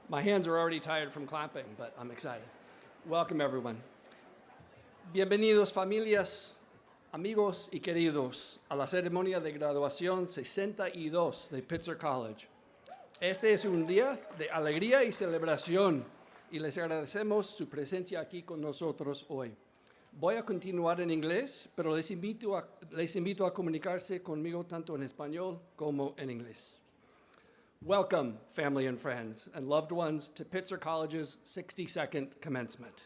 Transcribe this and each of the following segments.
My hands are already tired from clapping, but I'm excited. Welcome, everyone. Bienvenidos, familias, amigos y queridos, a la ceremonia de graduación 62 de Pitzer College. Este es un día de alegría y celebración, y les agradecemos su presencia aquí con nosotros hoy. Voy a continuar en inglés, pero les invito a comunicarse conmigo tanto en español como en inglés. Welcome, family and friends, and loved ones, to Pitzer College's 62nd commencement.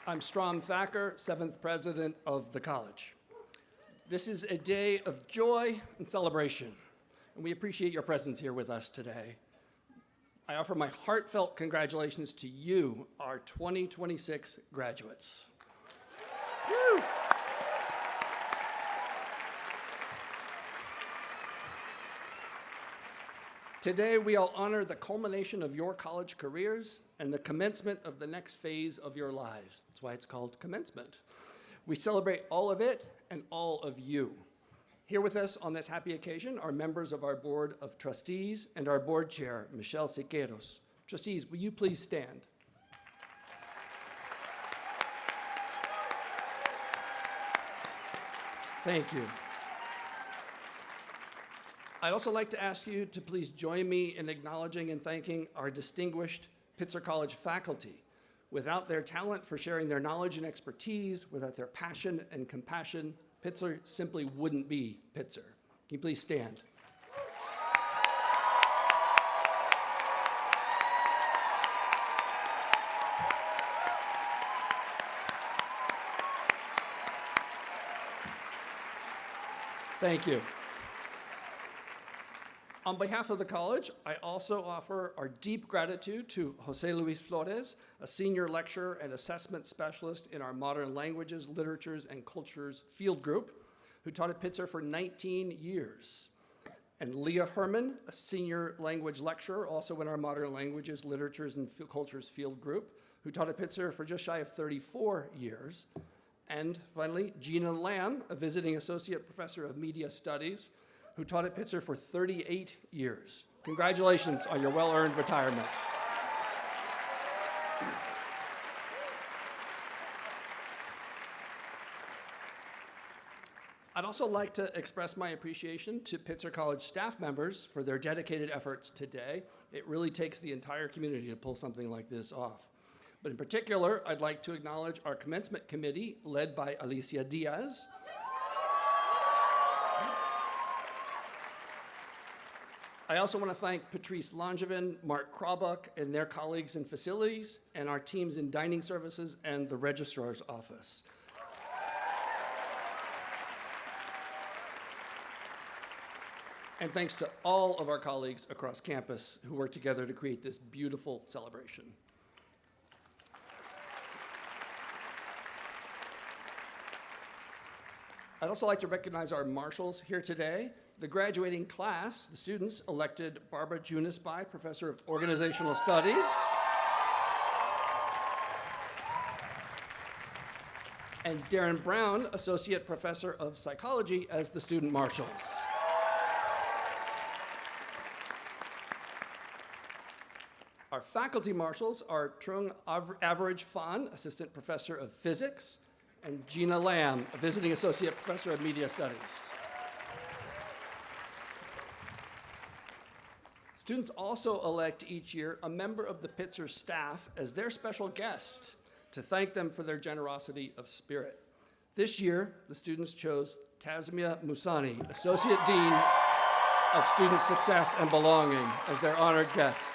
I'm Strom Thacker, 7th president of the college. This is a day of joy and celebration, and we appreciate your presence here with us today. I offer my heartfelt congratulations to you, our 2026 graduates. Woo! Today, we'll honor the culmination of your college careers and the commencement of the next phase of your lives. That's why it's called commencement. We celebrate all of it and all of you. Here with us on this happy occasion are members of our Board of Trustees and our Board Chair, Michelle Siqueiros. Trustees, will you please stand? Thank you. I'd also like to ask you to please join me in acknowledging and thanking our distinguished Pitzer College faculty. Without their talent for sharing their knowledge and expertise, without their passion and compassion, Pitzer simply wouldn't be Pitzer. Can you please stand? Thank you. On behalf of the college, I also offer our deep gratitude to Jose Luis Flores, a senior lecturer and assessment specialist in our Modern Languages, Literatures, and Cultures field group, who taught at Pitzer for 19 years. And Leah Herman, a senior language lecturer, also in our Modern Languages, Literatures, and Cultures field group, who taught at Pitzer for just shy of 34 years. And finally, Gina Lamb, a visiting associate professor of media studies, who taught at Pitzer for 38 years. Congratulations on your well-earned retirements. I'd also like to express my appreciation to Pitzer College staff members for their dedicated efforts today. It really takes the entire community to pull something like this off. But in particular, I'd like to acknowledge our commencement committee, led by Alicia Diaz, I also want to thank Patrice Langevin, Mark Kraubuck, and their colleagues in facilities, and our teams in dining services and the registrar's office. And thanks to all of our colleagues across campus who worked together to create this beautiful celebration. I'd also like to recognize our marshals here today. The graduating class, the students, elected Barbara Junisby, Professor of Organizational Studies, and Darren Brown, Associate Professor of Psychology, as the student marshals. Our faculty marshals are Trung Average Fan, Assistant Professor of Physics, and Gina Lamb, a Visiting Associate Professor of Media Studies. Students also elect each year a member of the Pitzer staff as their special guest to thank them for their generosity of spirit. This year, the students chose Tasmia Musani, Associate Dean of Student Success and Belonging, as their honored guest.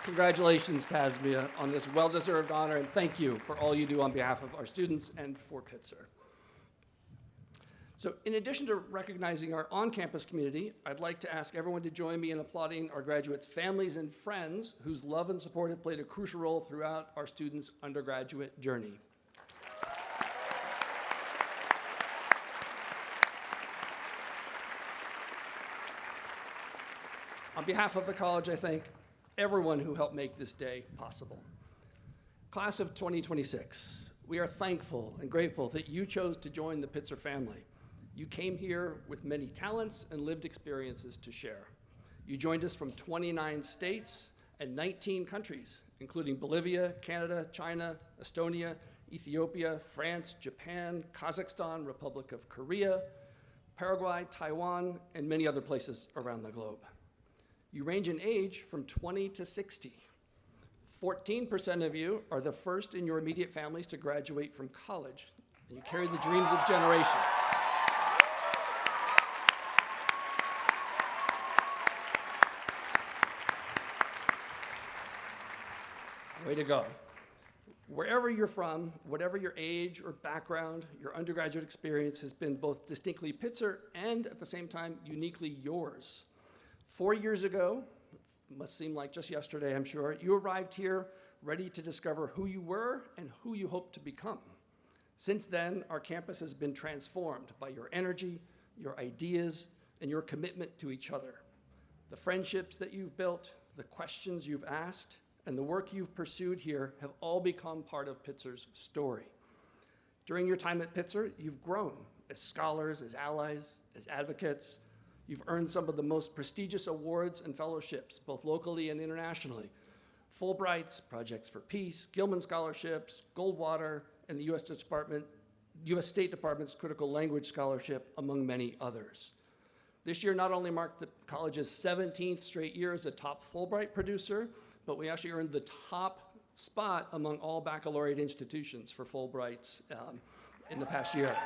Congratulations, Tasmia, on this well-deserved honor, and thank you for all you do on behalf of our students and for Pitzer. So in addition to recognizing our on-campus community, I'd like to ask everyone to join me in applauding our graduates' families and friends whose love and support have played a crucial role throughout our students' undergraduate journey. On behalf of the college, I thank everyone who helped make this day possible. Class of 2026, We are thankful and grateful that you chose to join the Pitzer family. You came here with many talents and lived experiences to share. You joined us from 29 states and 19 countries, including Bolivia, Canada, China, Estonia, Ethiopia, France, Japan, Kazakhstan, Republic of Korea, Paraguay, Taiwan, and many other places around the globe. You range in age from 20 to 60. 14% of you are the first in your immediate families to graduate from college, and you carry the dreams of generations. Way to go. Wherever you're from, whatever your age or background, your undergraduate experience has been both distinctly Pitzer and at the same time uniquely yours. 4 years ago, must seem like just yesterday, I'm sure, you arrived here ready to discover who you were and who you hope to become. Since then, our campus has been transformed by your energy, your ideas, and your commitment to each other. The friendships that you've built, the questions you've asked, and the work you've pursued here have all become part of Pitzer's story. During your time at Pitzer, you've grown as scholars, as allies, as advocates. You've earned some of the most prestigious awards and fellowships, both locally and internationally. Fulbrights, Projects for Peace, Gilman Scholarships, Goldwater, and the U.S. State Department's Critical Language Scholarship, among many others. This year not only marked the college's 17th straight year as a top Fulbright producer, but we actually earned the top spot among all baccalaureate institutions for Fulbrights in the past year.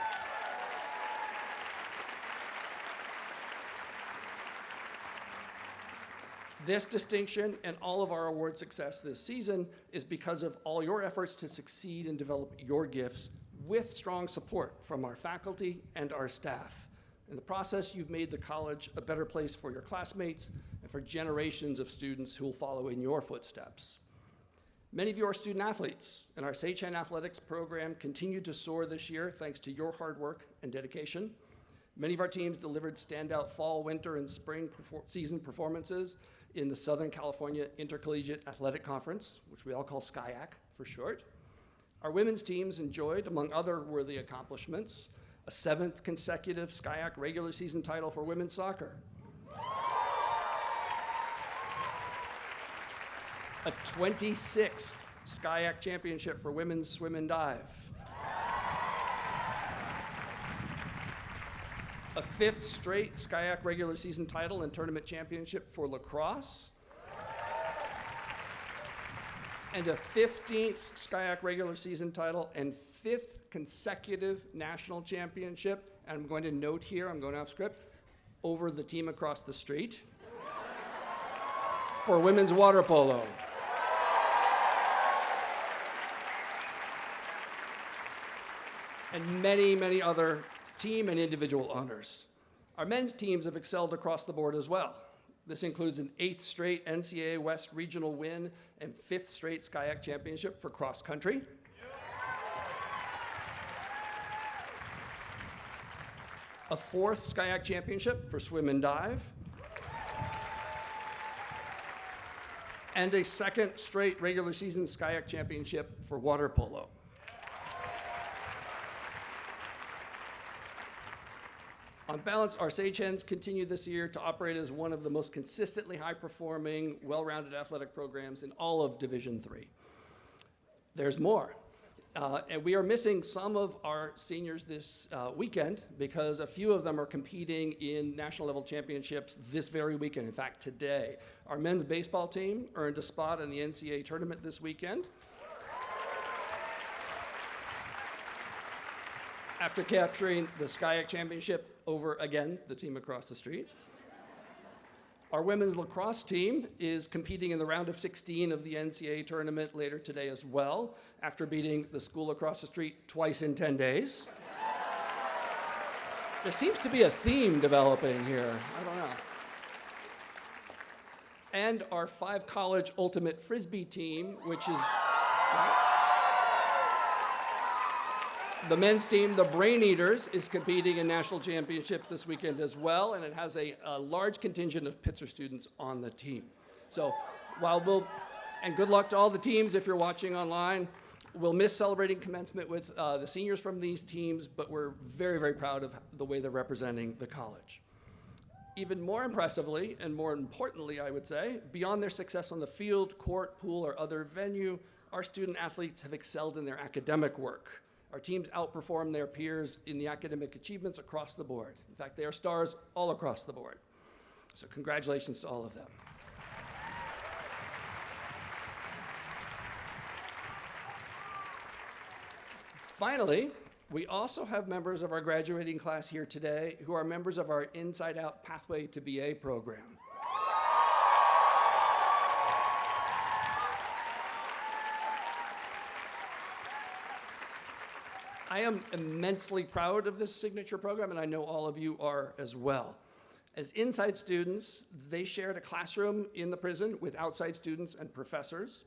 This distinction and all of our award success this season is because of all your efforts to succeed and develop your gifts with strong support from our faculty and our staff. In the process, you've made the college a better place for your classmates and for generations of students who will follow in your footsteps. Many of you are student athletes, and our Seichen athletics program continued to soar this year thanks to your hard work and dedication. Many of our teams delivered standout fall, winter, and spring season performances in the Southern California Intercollegiate Athletic Conference, which we all call SCIAC for short. Our women's teams enjoyed, among other worthy accomplishments, a 7th consecutive SCIAC regular season title for women's soccer, a 26th SCIAC championship for women's swim and dive, a 5th straight SCIAC regular season title and tournament championship for lacrosse, and a 15th SCIAC regular season title and 5th consecutive national championship. And I'm going to note here, I'm going off script, over the team across the street for women's water polo. And many, many other team and individual honors. Our men's teams have excelled across the board as well. This includes an 8th straight NCAA West regional win and 5th straight SCIAC championship for cross country. A 4th SCIAC championship for swim and dive. And a 2nd straight regular season SCIAC championship for water polo. On balance, our Seichens continue this year to operate as one of the most consistently high-performing, well-rounded athletic programs in all of Division III. There's more. And we are missing some of our seniors this weekend because a few of them are competing in national level championships this very weekend, in fact, today. Our men's baseball team earned a spot in the NCAA tournament this weekend after capturing the SCIAC championship over, again, the team across the street. Our women's lacrosse team is competing in the round of 16 of the NCAA tournament later today as well, after beating the school across the street twice in 10 days. There seems to be a theme developing here. I don't know. And our 5-college ultimate frisbee team, which is the men's team, the Brain Eaters, is competing in national championships this weekend as well, and it has a large contingent of Pitzer students on the team. So and good luck to all the teams if you're watching online. We'll miss celebrating commencement with the seniors from these teams, but we're very, very proud of the way they're representing the college. Even more impressively, and more importantly, I would say, beyond their success on the field, court, pool, or other venue, our student athletes have excelled in their academic work. Our teams outperform their peers in the academic achievements across the board. In fact, they are stars all across the board. So congratulations to all of them. Finally, we also have members of our graduating class here today who are members of our Inside Out Pathway to BA program. I am immensely proud of this signature program, and I know all of you are as well. As inside students, they shared a classroom in the prison with outside students and professors.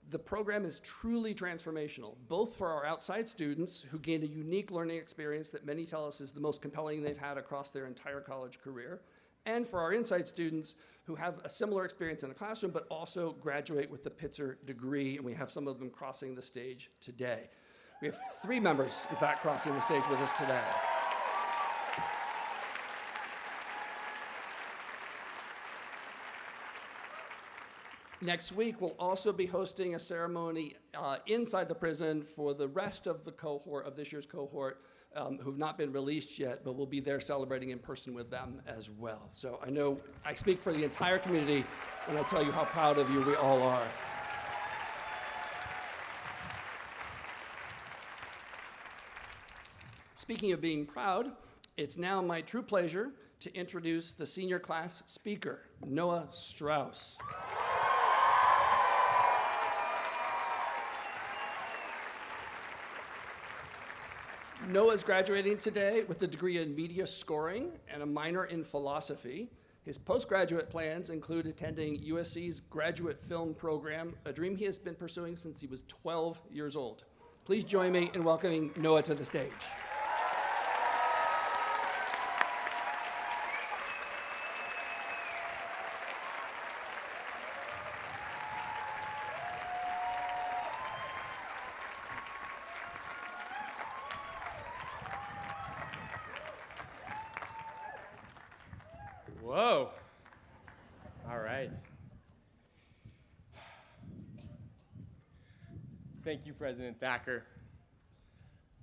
The program is truly transformational, both for our outside students who gained a unique learning experience that many tell us is the most compelling they've had across their entire college career, and for our inside students who have a similar experience in the classroom but also graduate with the Pitzer degree, and we have some of them crossing the stage today. We have 3 members, in fact, crossing the stage with us today. Next week, we'll also be hosting a ceremony inside the prison for the rest of the cohort, of this year's cohort, who've not been released yet, but we'll be there celebrating in person with them as well. So I know I speak for the entire community when I tell you how proud of you we all are. Speaking of being proud, it's now my true pleasure to introduce the senior class speaker, Noah Strauss. Noah's graduating today with a degree in media scoring and a minor in philosophy. His postgraduate plans include attending USC's graduate film program, a dream he has been pursuing since he was 12 years old. Please join me in welcoming Noah to the stage. Whoa. All right. Thank you, President Thacker.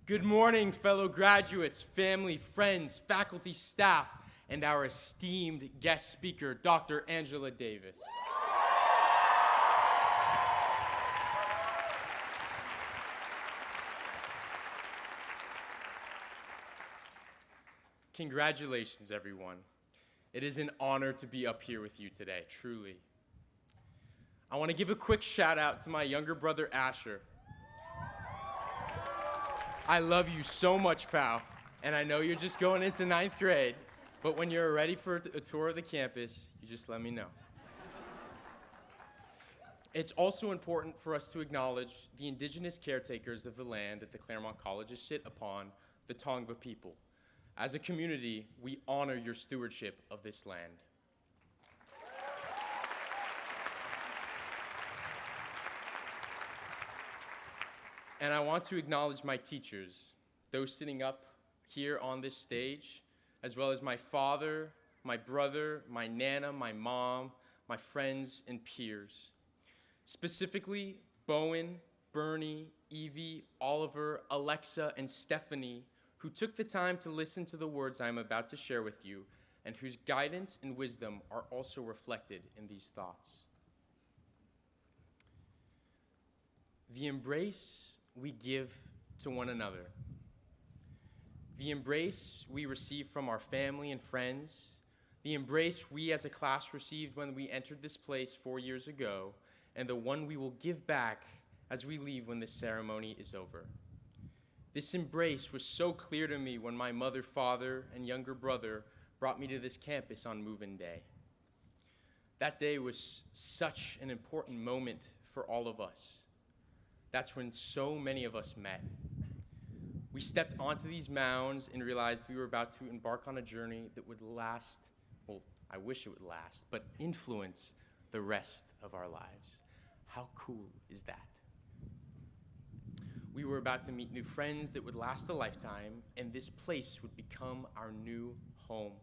Good morning, fellow graduates, family, friends, faculty, staff, and our esteemed guest speaker, Dr. Angela Davis. Congratulations, everyone. It is an honor to be up here with you today, truly. I want to give a quick shout out to my younger brother, Asher. I love you so much, pal, and I know you're just going into 9th grade, but when you're ready for a tour of the campus, you just let me know. It's also important for us to acknowledge the indigenous caretakers of the land that the Claremont Colleges sit upon, the Tongva people. As a community, we honor your stewardship of this land. And I want to acknowledge my teachers, those sitting up here on this stage, as well as my father, my brother, my nana, my mom, my friends and peers. Specifically, Bowen, Bernie, Evie, Oliver, Alexa, and Stephanie, who took the time to listen to the words I am about to share with you, and whose guidance and wisdom are also reflected in these thoughts. The embrace we give to one another, the embrace we receive from our family and friends, the embrace we as a class received when we entered this place 4 years ago, and the one we will give back as we leave when this ceremony is over. This embrace was so clear to me when my mother, father, and younger brother brought me to this campus on move-in day. That day was such an important moment for all of us. That's when so many of us met. We stepped onto these mounds and realized we were about to embark on a journey that would last, well, I wish it would last, but influence the rest of our lives. How cool is that? We were about to meet new friends that would last a lifetime, and this place would become our new home.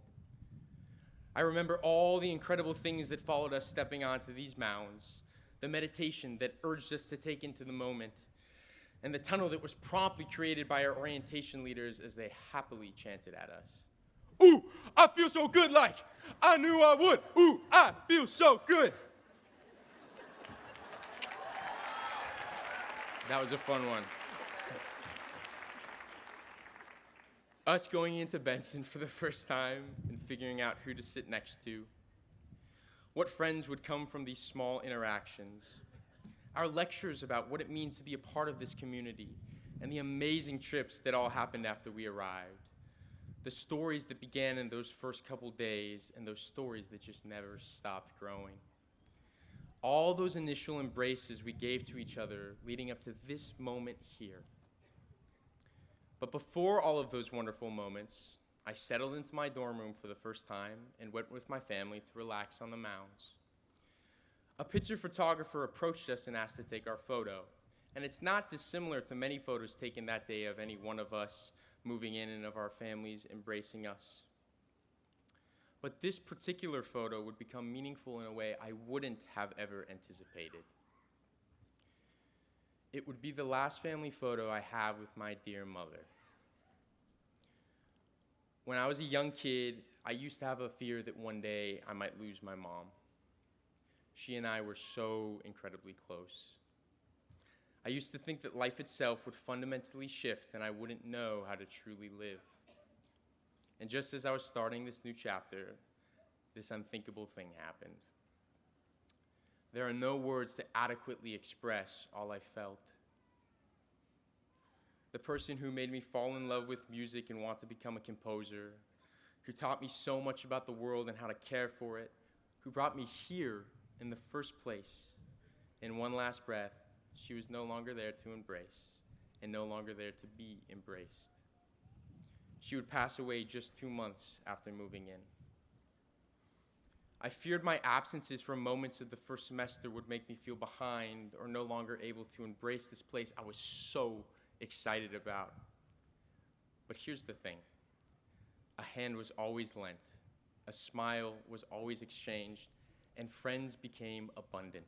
I remember all the incredible things that followed us stepping onto these mounds, the meditation that urged us to take into the moment, and the tunnel that was promptly created by our orientation leaders as they happily chanted at us. Ooh, I feel so good, like I knew I would. Ooh, I feel so good. That was a fun one. Us going into Benson for the first time and figuring out who to sit next to. What friends would come from these small interactions. Our lectures about what it means to be a part of this community and the amazing trips that all happened after we arrived. The stories that began in those first couple days and those stories that just never stopped growing. All those initial embraces we gave to each other leading up to this moment here. But before all of those wonderful moments, I settled into my dorm room for the first time and went with my family to relax on the mounds. A Pitzer photographer approached us and asked to take our photo, and it's not dissimilar to many photos taken that day of any one of us moving in and of our families embracing us. But this particular photo would become meaningful in a way I wouldn't have ever anticipated. It would be the last family photo I have with my dear mother. When I was a young kid, I used to have a fear that one day I might lose my mom. She and I were so incredibly close. I used to think that life itself would fundamentally shift and I wouldn't know how to truly live. And just as I was starting this new chapter, this unthinkable thing happened. There are no words to adequately express all I felt. The person who made me fall in love with music and want to become a composer, who taught me so much about the world and how to care for it, who brought me here in the first place, in one last breath, she was no longer there to embrace and no longer there to be embraced. She would pass away just 2 months after moving in. I feared my absences from moments of the first semester would make me feel behind or no longer able to embrace this place I was so excited about. But here's the thing. A hand was always lent, a smile was always exchanged, and friends became abundant.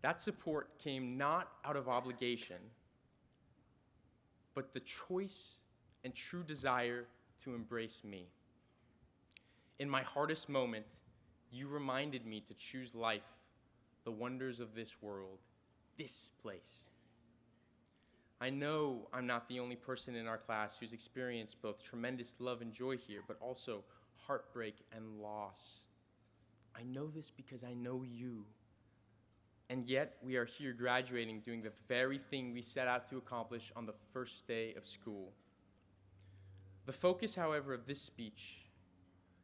That support came not out of obligation, but the choice and true desire to embrace me. In my hardest moment, you reminded me to choose life, the wonders of this world, this place. I know I'm not the only person in our class who's experienced both tremendous love and joy here, but also heartbreak and loss. I know this because I know you. And yet, we are here graduating, doing the very thing we set out to accomplish on the first day of school. The focus, however, of this speech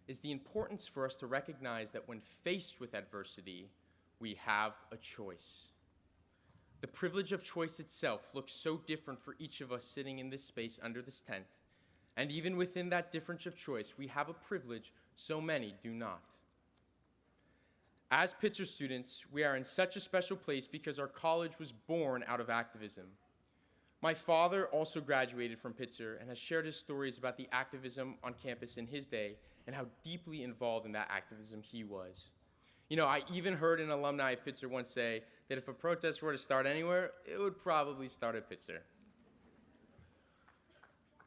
is the importance for us to recognize that when faced with adversity, we have a choice. The privilege of choice itself looks so different for each of us sitting in this space under this tent. And even within that difference of choice, we have a privilege so many do not. As Pitzer students, we are in such a special place because our college was born out of activism. My father also graduated from Pitzer and has shared his stories about the activism on campus in his day and how deeply involved in that activism he was. You know, I even heard an alumni of Pitzer once say that if a protest were to start anywhere, it would probably start at Pitzer.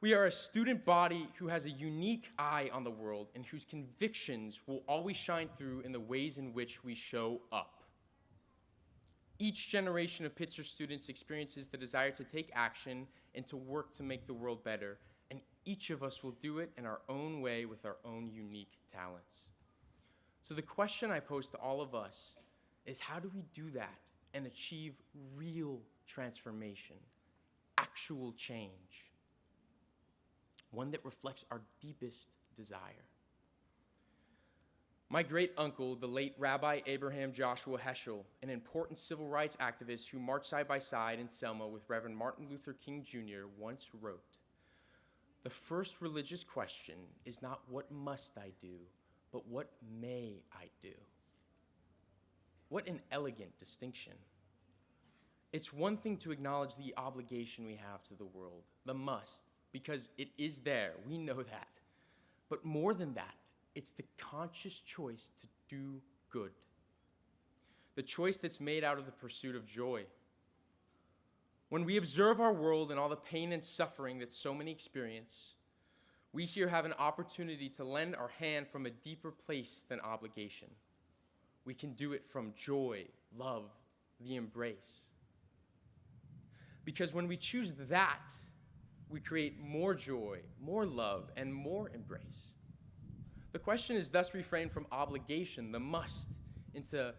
We are a student body who has a unique eye on the world and whose convictions will always shine through in the ways in which we show up. Each generation of Pitzer students experiences the desire to take action and to work to make the world better, and each of us will do it in our own way with our own unique talents. So the question I pose to all of us is, how do we do that and achieve real transformation, actual change, one that reflects our deepest desire? My great-uncle, the late Rabbi Abraham Joshua Heschel, an important civil rights activist who marched side by side in Selma with Reverend Martin Luther King Jr., once wrote, "The first religious question is not what must I do, but what may I do?" What an elegant distinction. It's one thing to acknowledge the obligation we have to the world, the must, because it is there. We know that. But more than that, it's the conscious choice to do good. The choice that's made out of the pursuit of joy. When we observe our world and all the pain and suffering that so many experience, we here have an opportunity to lend our hand from a deeper place than obligation. We can do it from joy, love, the embrace. Because when we choose that, we create more joy, more love, and more embrace. The question is thus refrained from obligation, the must, into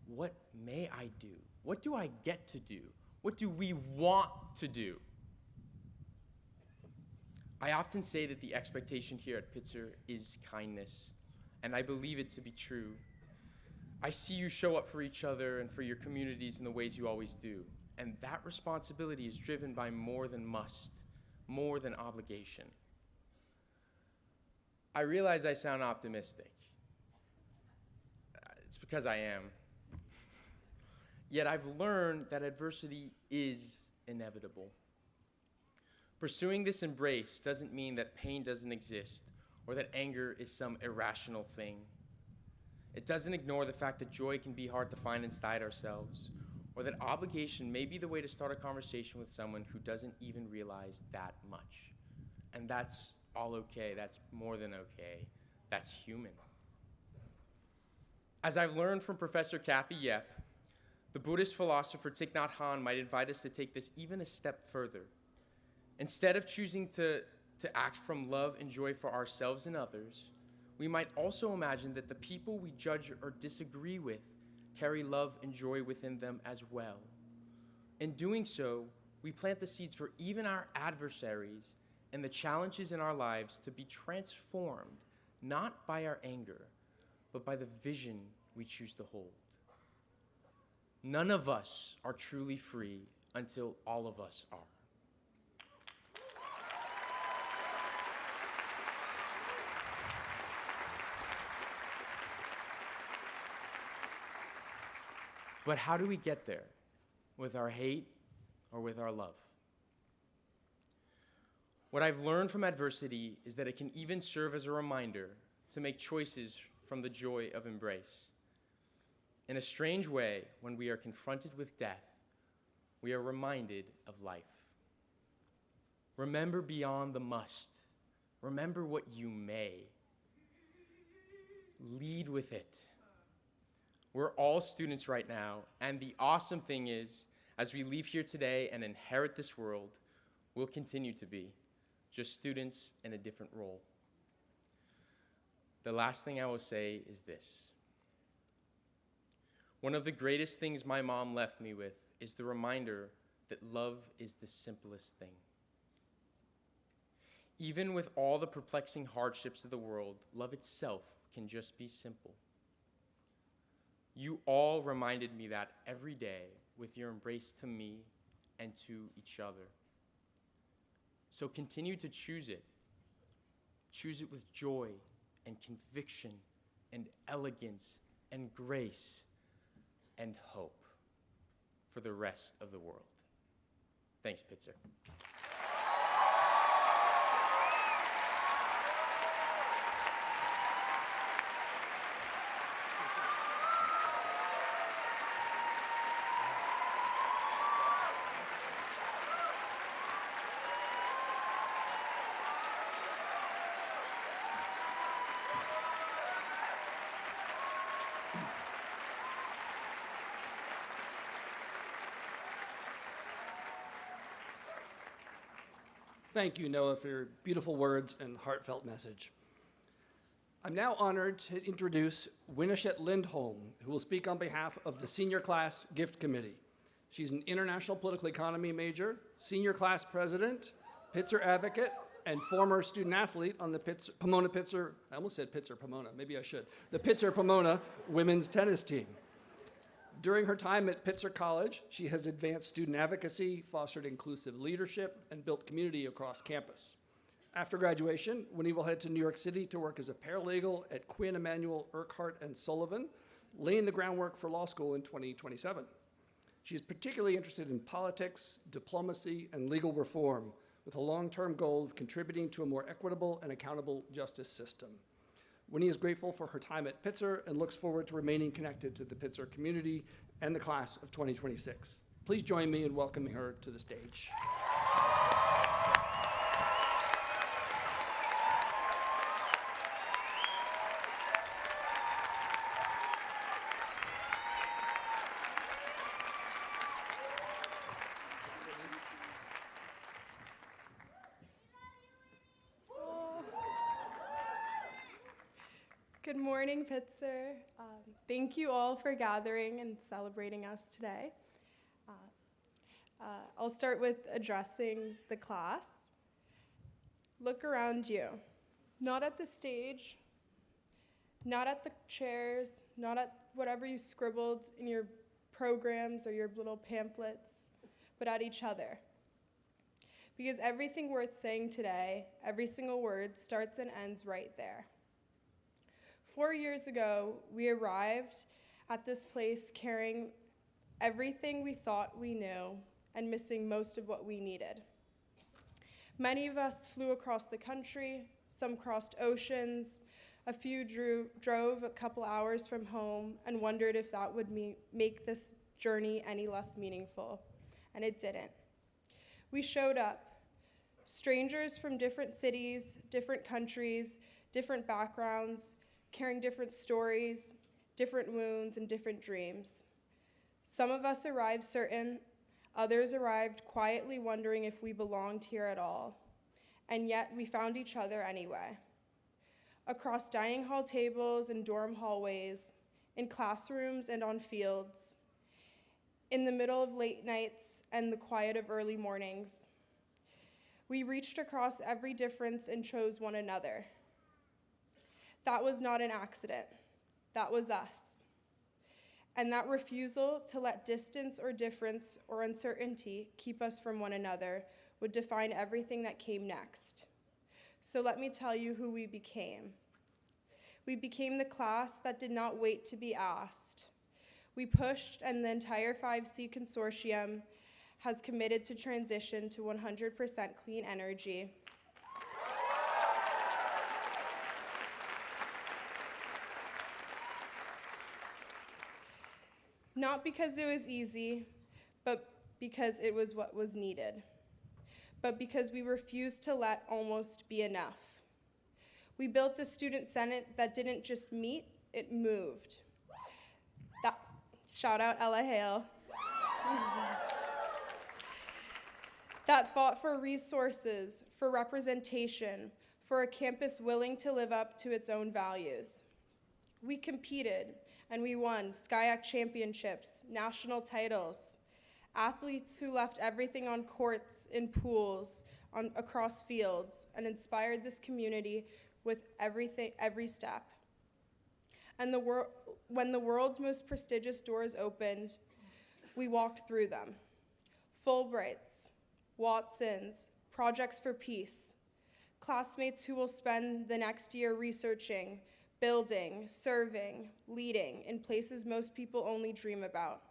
what may I do? What do I get to do? What do we want to do? I often say that the expectation here at Pitzer is kindness, and I believe it to be true. I see you show up for each other and for your communities in the ways you always do, and that responsibility is driven by more than must, more than obligation. I realize I sound optimistic. It's because I am. Yet I've learned that adversity is inevitable. Pursuing this embrace doesn't mean that pain doesn't exist or that anger is some irrational thing. It doesn't ignore the fact that joy can be hard to find inside ourselves, or that obligation may be the way to start a conversation with someone who doesn't even realize that much. And that's all okay. That's more than okay. That's human. As I've learned from Professor Kathy Yep, the Buddhist philosopher Thich Nhat Hanh might invite us to take this even a step further. Instead of choosing to act from love and joy for ourselves and others, we might also imagine that the people we judge or disagree with carry love and joy within them as well. In doing so, we plant the seeds for even our adversaries and the challenges in our lives to be transformed, not by our anger, but by the vision we choose to hold. None of us are truly free until all of us are. But how do we get there? With our hate or with our love? What I've learned from adversity is that it can even serve as a reminder to make choices from the joy of embrace. In a strange way, when we are confronted with death, we are reminded of life. Remember beyond the must. Remember what you may. Lead with it. We're all students right now, and the awesome thing is, as we leave here today and inherit this world, we'll continue to be, just students in a different role. The last thing I will say is this. One of the greatest things my mom left me with is the reminder that love is the simplest thing. Even with all the perplexing hardships of the world, love itself can just be simple. You all reminded me that every day with your embrace to me and to each other. So continue to choose it. Choose it with joy and conviction and elegance and grace and hope for the rest of the world. Thanks, Pitzer. Thank you, Noah, for your beautiful words and heartfelt message. I'm now honored to introduce Winnichet Lindholm, who will speak on behalf of the Senior Class Gift Committee. She's an international political economy major, senior class president, Pitzer advocate, and former student athlete on the Pitzer, I almost said Pitzer Pomona, maybe I should, the Pitzer Pomona women's tennis team. During her time at Pitzer College, she has advanced student advocacy, fostered inclusive leadership, and built community across campus. After graduation, Winnie will head to New York City to work as a paralegal at Quinn Emanuel Urquhart and Sullivan, laying the groundwork for law school in 2027. She is particularly interested in politics, diplomacy, and legal reform, with a long-term goal of contributing to a more equitable and accountable justice system. Winnie is grateful for her time at Pitzer and looks forward to remaining connected to the Pitzer community and the class of 2026. Please join me in welcoming her to the stage. Good morning, Pitzer. Thank you all for gathering and celebrating us today. I'll start with addressing the class. Look around you, not at the stage, not at the chairs, not at whatever you scribbled in your programs or your little pamphlets, but at each other. Because everything worth saying today, every single word starts and ends right there. 4 years ago, we arrived at this place carrying everything we thought we knew and missing most of what we needed. Many of us flew across the country, some crossed oceans, a few drove a couple hours from home and wondered if that would make this journey any less meaningful, and it didn't. We showed up, strangers from different cities, different countries, different backgrounds, carrying different stories, different wounds, and different dreams. Some of us arrived certain, others arrived quietly wondering if we belonged here at all, and yet we found each other anyway. Across dining hall tables and dorm hallways, in classrooms and on fields, in the middle of late nights and the quiet of early mornings, we reached across every difference and chose one another. That was not an accident. That was us. And that refusal to let distance or difference or uncertainty keep us from one another would define everything that came next. So let me tell you who we became. We became the class that did not wait to be asked. We pushed, and the entire 5C consortium has committed to transition to 100% clean energy. Not because it was easy, but because it was what was needed. But because we refused to let almost be enough. We built a student senate that didn't just meet, it moved. Shout out Ella Hale. That fought for resources, for representation, for a campus willing to live up to its own values. We competed, and we won SCIAC championships, national titles, athletes who left everything on courts, in pools, across fields, and inspired this community with every step. And when the world's most prestigious doors opened, we walked through them. Fulbrights, Watsons, Projects for Peace, classmates who will spend the next year researching, building, serving, leading in places most people only dream about.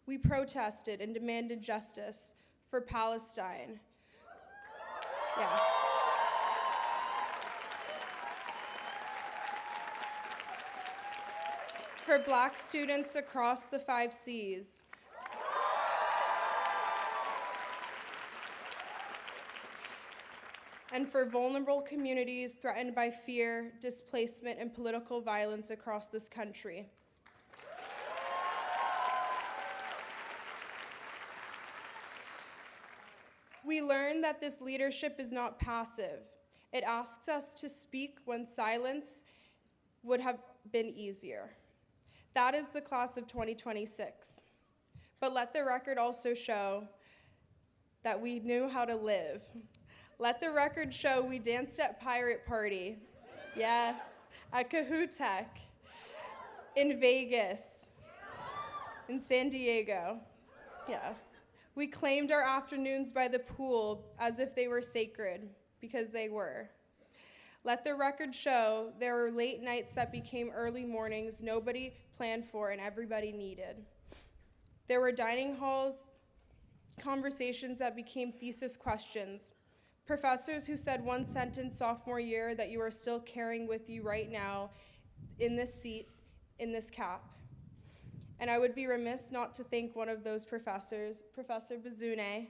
We protested and demanded justice for Palestine. Yes. For Black students across the 5 Cs. And for vulnerable communities threatened by fear, displacement, and political violence across this country. We learned that this leadership is not passive. It asks us to speak when silence would have been easier. That is the class of 2026. But let the record also show that we knew how to live. Let the record show we danced at Pirate Party. Yes, at Kahutech, in Vegas, in San Diego. Yes. We claimed our afternoons by the pool as if they were sacred, because they were. Let the record show there were late nights that became early mornings nobody planned for and everybody needed. There were dining halls, conversations that became thesis questions, professors who said one sentence sophomore year that you are still carrying with you right now in this seat, in this cap. And I would be remiss not to thank one of those professors, Professor Bazune,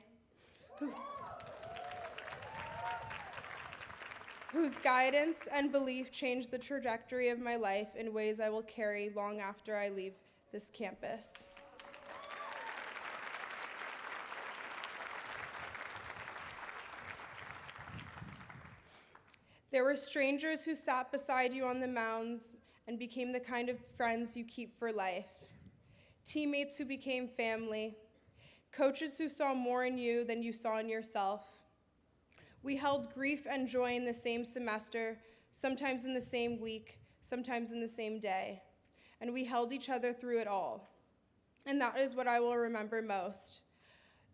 whose guidance and belief changed the trajectory of my life in ways I will carry long after I leave this campus. There were strangers who sat beside you on the mounds and became the kind of friends you keep for life. Teammates who became family. Coaches who saw more in you than you saw in yourself. We held grief and joy in the same semester, sometimes in the same week, sometimes in the same day. And we held each other through it all. And that is what I will remember most.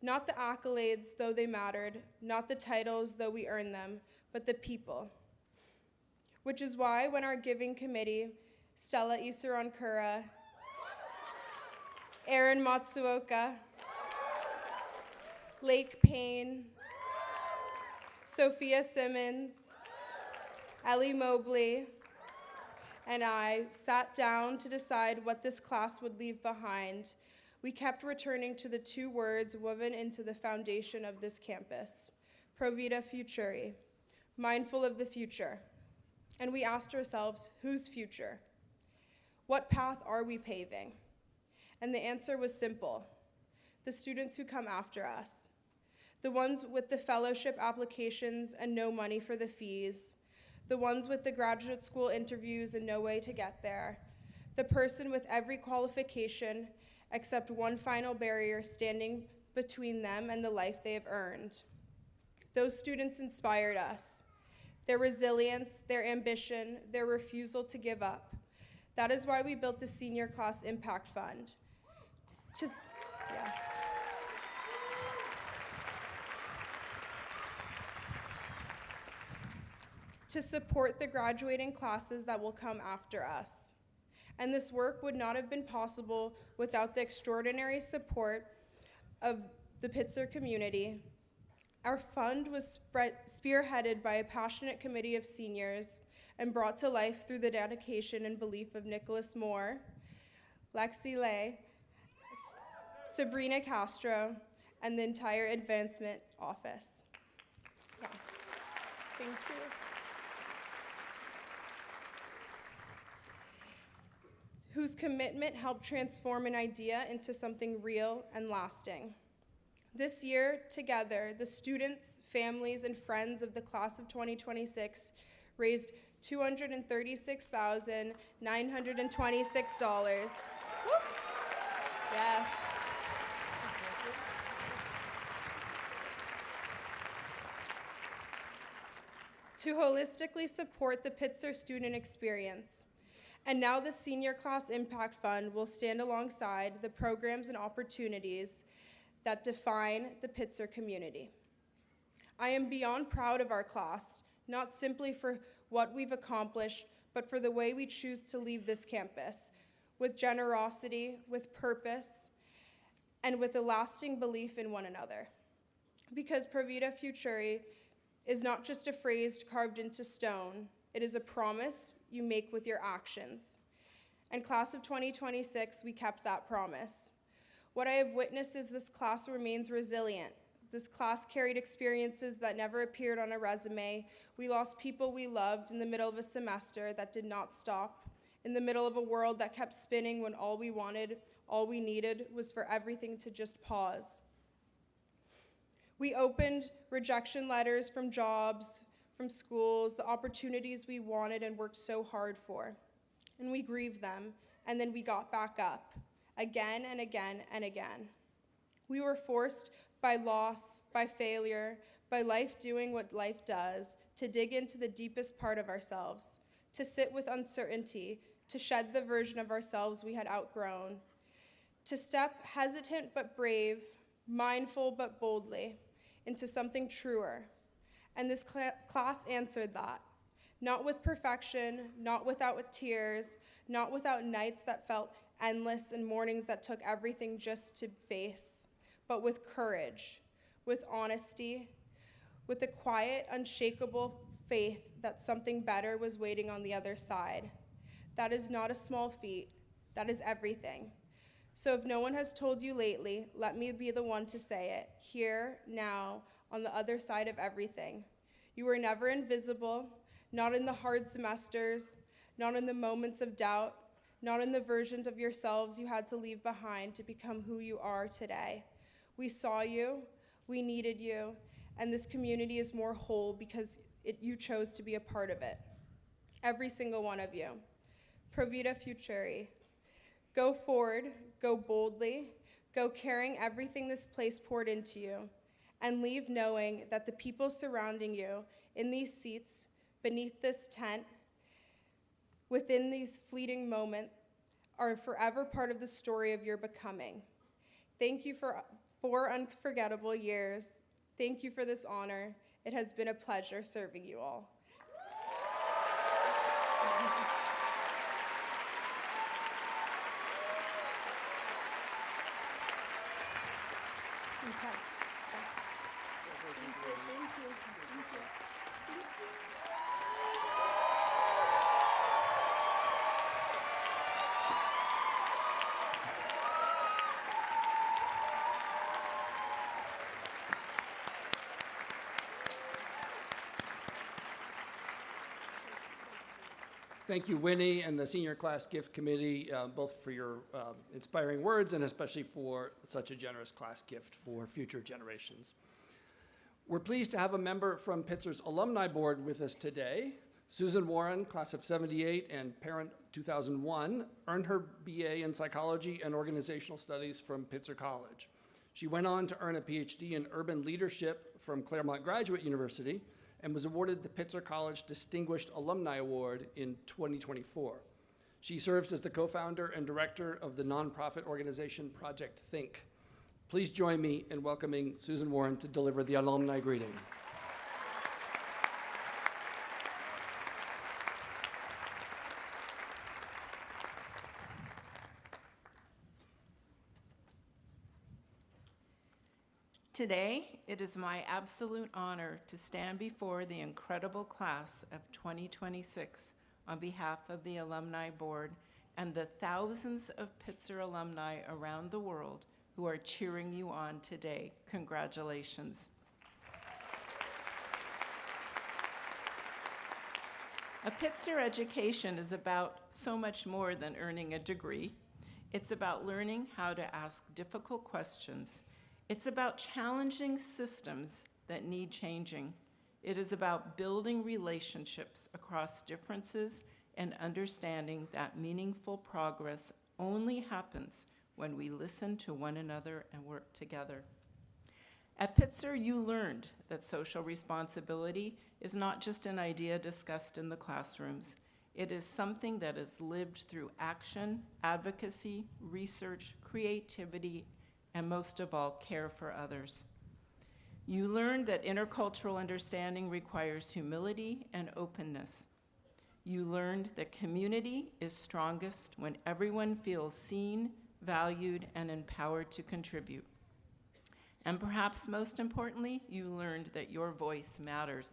Not the accolades, though they mattered, not the titles, though we earned them, but the people. Which is why when our giving committee, Stella Isarankura, Aaron Matsuoka, Lake Payne, Sophia Simmons, Ellie Mobley, and I sat down to decide what this class would leave behind, we kept returning to the two words woven into the foundation of this campus, Pro Vita Futuri, mindful of the future. And we asked ourselves, whose future? What path are we paving? And the answer was simple, the students who come after us. The ones with the fellowship applications and no money for the fees. The ones with the graduate school interviews and no way to get there. The person with every qualification except one final barrier standing between them and the life they have earned. Those students inspired us. Their resilience, their ambition, their refusal to give up. That is why we built the Senior Class Impact Fund. Yes. To support the graduating classes that will come after us. And this work would not have been possible without the extraordinary support of the Pitzer community. Our fund was spearheaded by a passionate committee of seniors and brought to life through the dedication and belief of Nicholas Moore, Lexi Lay, Sabrina Castro, and the entire advancement office. Yes, thank you. Whose commitment helped transform an idea into something real and lasting. This year, together, the students, families, and friends of the class of 2026 raised $236,926. Yes. To holistically support the Pitzer student experience. And now the Senior Class Impact Fund will stand alongside the programs and opportunities that define the Pitzer community. I am beyond proud of our class, not simply for what we've accomplished, but for the way we choose to leave this campus, with generosity, with purpose, and with a lasting belief in one another. Because Pro Vita Futuri is not just a phrase carved into stone, it is a promise you make with your actions. And class of 2026, we kept that promise. What I have witnessed is this class remains resilient. This class carried experiences that never appeared on a resume. We lost people we loved in the middle of a semester that did not stop, in the middle of a world that kept spinning when all we wanted, all we needed was for everything to just pause. We opened rejection letters from jobs, from schools, the opportunities we wanted and worked so hard for. And we grieved them, and then we got back up, again and again and again. We were forced by loss, by failure, by life doing what life does, to dig into the deepest part of ourselves, to sit with uncertainty, to shed the version of ourselves we had outgrown, to step hesitant but brave, mindful but boldly, into something truer. And this class answered that. Not with perfection, not without tears, not without nights that felt endless, and mornings that took everything just to face, but with courage, with honesty, with a quiet, unshakable faith that something better was waiting on the other side. That is not a small feat. That is everything. So if no one has told you lately, let me be the one to say it, here, now, on the other side of everything. You were never invisible, not in the hard semesters, not in the moments of doubt, not in the versions of yourselves you had to leave behind to become who you are today. We saw you, we needed you, and this community is more whole because you chose to be a part of it. Every single one of you. Provida Futuri. Go forward, go boldly, go carrying everything this place poured into you, and leave knowing that the people surrounding you in these seats, beneath this tent, within these fleeting moments, are forever part of the story of your becoming. Thank you for 4 unforgettable years. Thank you for this honor. It has been a pleasure serving you all. Okay. Thank you. Thank you, Winnie, and the Senior Class Gift Committee, both for your inspiring words and especially for such a generous class gift for future generations. We're pleased to have a member from Pitzer's Alumni Board with us today. Susan Warren, class of '78 and parent 2001, earned her BA in Psychology and Organizational Studies from Pitzer College. She went on to earn a PhD in Urban Leadership from Claremont Graduate University and was awarded the Pitzer College Distinguished Alumni Award in 2024. She serves as the co-founder and director of the nonprofit organization Project Think. Please join me in welcoming Susan Warren to deliver the Alumni Greeting. Today, it is my absolute honor to stand before the incredible class of 2026 on behalf of the Alumni Board and the thousands of Pitzer alumni around the world who are cheering you on today. Congratulations. A Pitzer education is about so much more than earning a degree. It's about learning how to ask difficult questions. It's about challenging systems that need changing. It is about building relationships across differences and understanding that meaningful progress only happens when we listen to one another and work together. At Pitzer, you learned that social responsibility is not just an idea discussed in the classrooms. It is something that is lived through action, advocacy, research, creativity, and most of all, care for others. You learned that intercultural understanding requires humility and openness. You learned that community is strongest when everyone feels seen, valued, and empowered to contribute. And perhaps most importantly, you learned that your voice matters.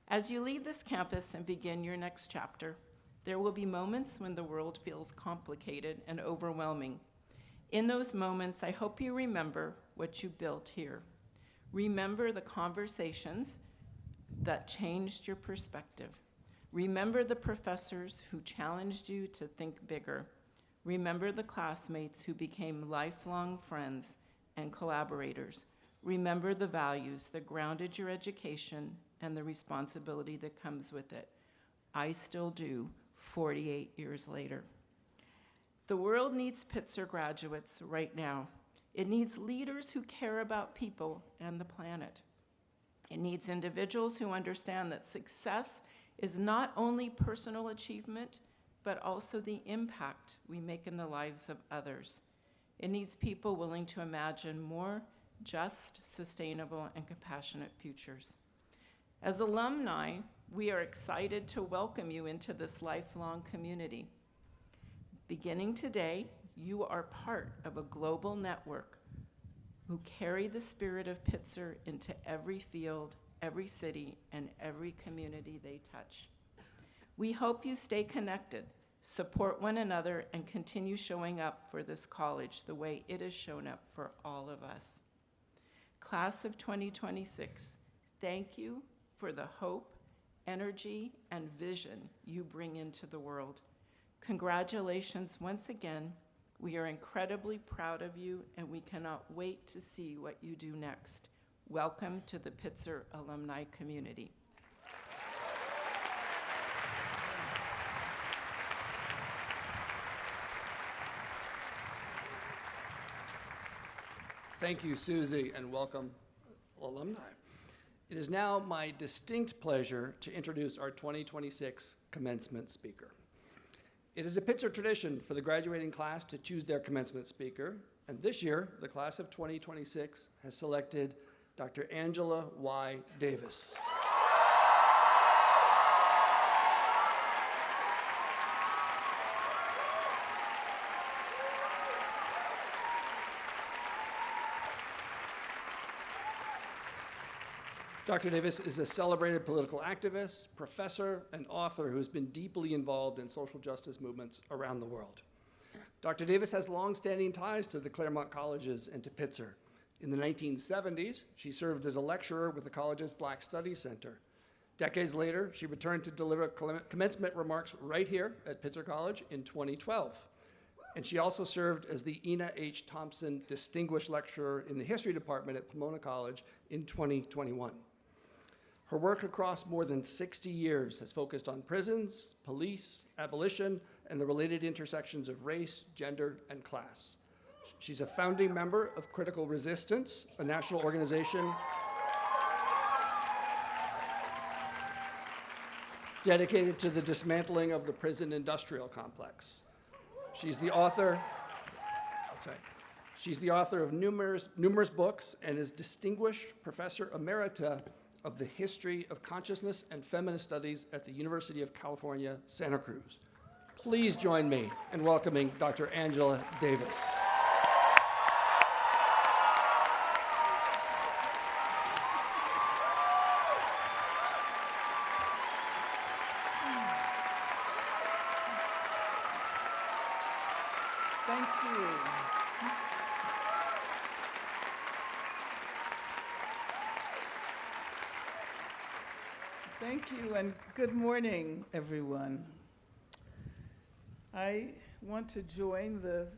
As you leave this campus and begin your next chapter, there will be moments when the world feels complicated and overwhelming. In those moments, I hope you remember what you built here. Remember the conversations that changed your perspective. Remember the professors who challenged you to think bigger. Remember the classmates who became lifelong friends and collaborators. Remember the values that grounded your education and the responsibility that comes with it. I still do, 48 years later. The world needs Pitzer graduates right now. It needs leaders who care about people and the planet. It needs individuals who understand that success is not only personal achievement, but also the impact we make in the lives of others. It needs people willing to imagine more just, sustainable, and compassionate futures. As alumni, we are excited to welcome you into this lifelong community. Beginning today, you are part of a global network who carry the spirit of Pitzer into every field, every city, and every community they touch. We hope you stay connected, support one another, and continue showing up for this college the way it has shown up for all of us. Class of 2026, thank you for the hope, energy, and vision you bring into the world. Congratulations once again. We are incredibly proud of you, and we cannot wait to see what you do next. Welcome to the Pitzer alumni community. Thank you, Susie, and welcome, alumni. It is now my distinct pleasure to introduce our 2026 commencement speaker. It is a Pitzer tradition for the graduating class to choose their commencement speaker, and this year, the class of 2026 has selected Dr. Angela Y. Davis. Dr. Davis is a celebrated political activist, professor, and author who has been deeply involved in social justice movements around the world. Dr. Davis has long-standing ties to the Claremont colleges and to Pitzer. In the 1970s, she served as a lecturer with the college's Black Studies Center. Decades later, she returned to deliver commencement remarks right here at Pitzer College in 2012. And she also served as the Ina H. Thompson Distinguished Lecturer in the History Department at Pomona College in 2021. Her work across more than 60 years has focused on prisons, police, abolition, and the related intersections of race, gender, and class. She's a founding member of Critical Resistance, a national organization dedicated to the dismantling of the prison industrial complex. She's the author, She's the author of numerous books and is Distinguished Professor Emerita of the History of Consciousness and Feminist Studies at the University of California, Santa Cruz. Please join me in welcoming Dr. Angela Davis. Thank you. Thank you, and good morning, everyone. I want to join the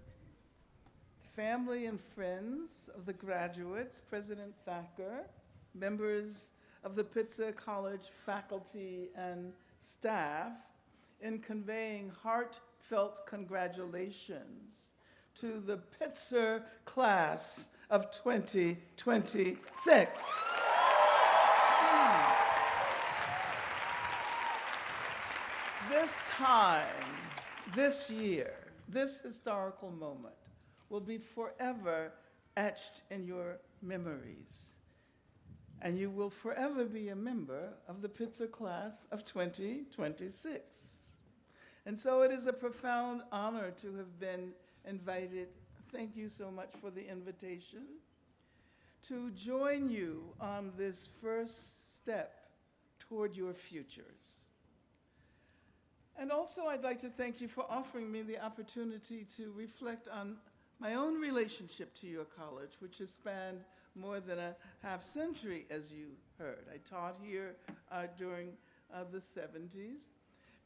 family and friends of the graduates, President Thacker, members of the Pitzer College faculty and staff, in conveying heartfelt congratulations to the Pitzer class of 2026. This time, this year, this historical moment will be forever etched in your memories. And you will forever be a member of the Pitzer class of 2026. And so it is a profound honor to have been invited. Thank you so much for the invitation to join you on this first step toward your futures. And also, I'd like to thank you for offering me the opportunity to reflect on my own relationship to your college, which has spanned more than a half century, as you heard. I taught here during the 70s.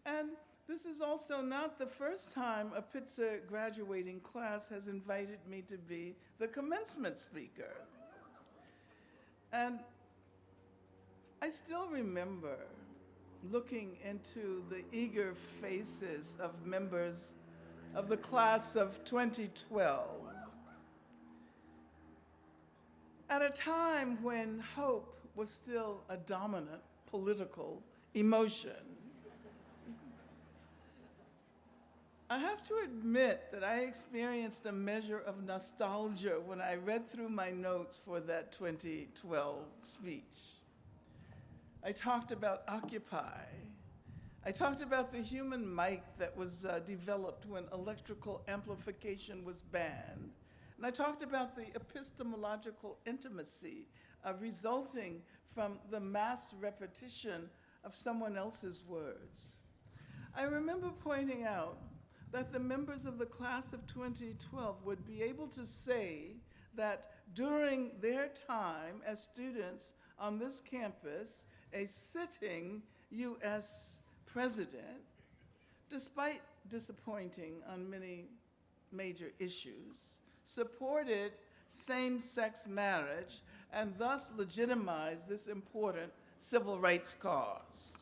And this is also not the first time a Pitzer graduating class has invited me to be the commencement speaker. And I still remember looking into the eager faces of members of the class of 2012 at a time when hope was still a dominant political emotion. I have to admit that I experienced a measure of nostalgia when I read through my notes for that 2012 speech. I talked about Occupy. I talked about the human mic that was developed when electrical amplification was banned. And I talked about the epistemological intimacy resulting from the mass repetition of someone else's words. I remember pointing out that the members of the class of 2012 would be able to say that during their time as students on this campus, a sitting U.S. president, despite disappointing on many major issues, supported same-sex marriage and thus legitimized this important civil rights cause.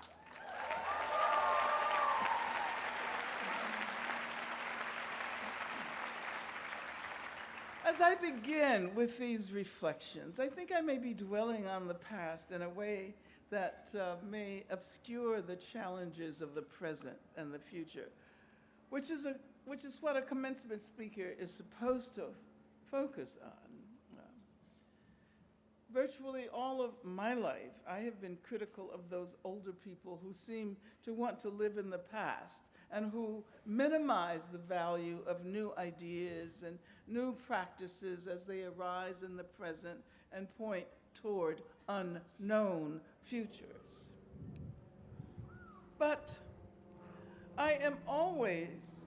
As I begin with these reflections, I think I may be dwelling on the past in a way that may obscure the challenges of the present and the future, which is what a commencement speaker is supposed to focus on. Virtually all of my life, I have been critical of those older people who seem to want to live in the past and who minimize the value of new ideas and new practices as they arise in the present and point toward unknown futures. But I am always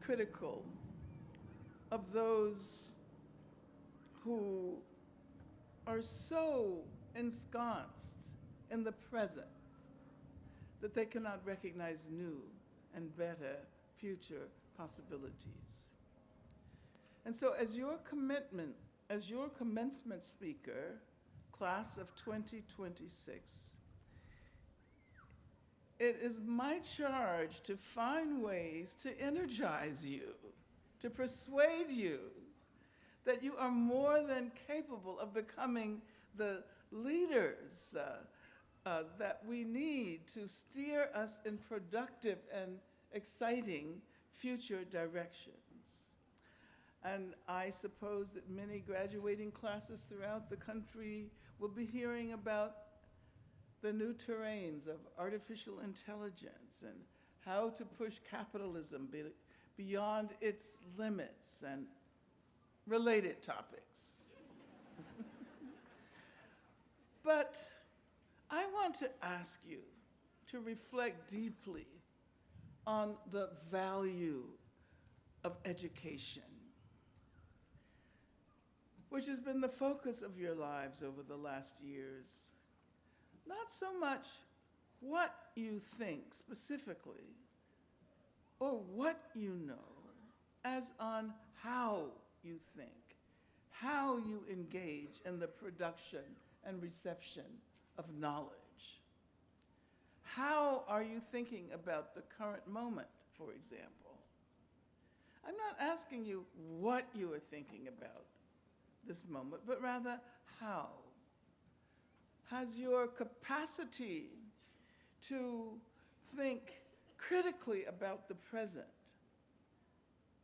critical of those who are so ensconced in the present that they cannot recognize new and better future possibilities. And so as your commencement speaker, class of 2026, it is my charge to find ways to energize you, to persuade you that you are more than capable of becoming the leaders that we need to steer us in productive and exciting future directions. And I suppose that many graduating classes throughout the country will be hearing about the new terrains of artificial intelligence and how to push capitalism beyond its limits and related topics. But I want to ask you to reflect deeply on the value of education, which has been the focus of your lives over the last years. Not so much what you think specifically or what you know, as on how you think, how you engage in the production and reception of knowledge. How are you thinking about the current moment, for example? I'm not asking you what you are thinking about this moment, but rather how. Has your capacity to think critically about the present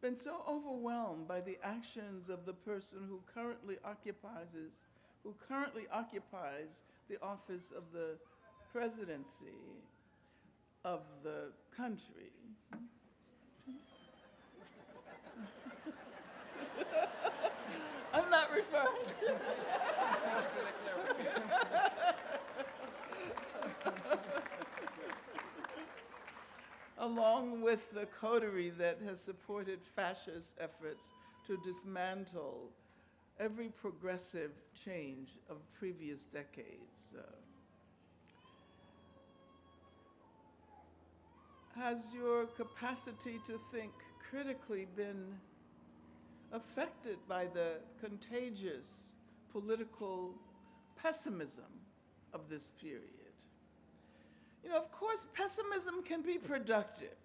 been so overwhelmed by the actions of the person who currently occupies the office of the presidency of the country? I'm not referring. Along with the coterie that has supported fascist efforts to dismantle every progressive change of previous decades. Has your capacity to think critically been affected by the contagious political pessimism of this period? You know, of course, pessimism can be productive.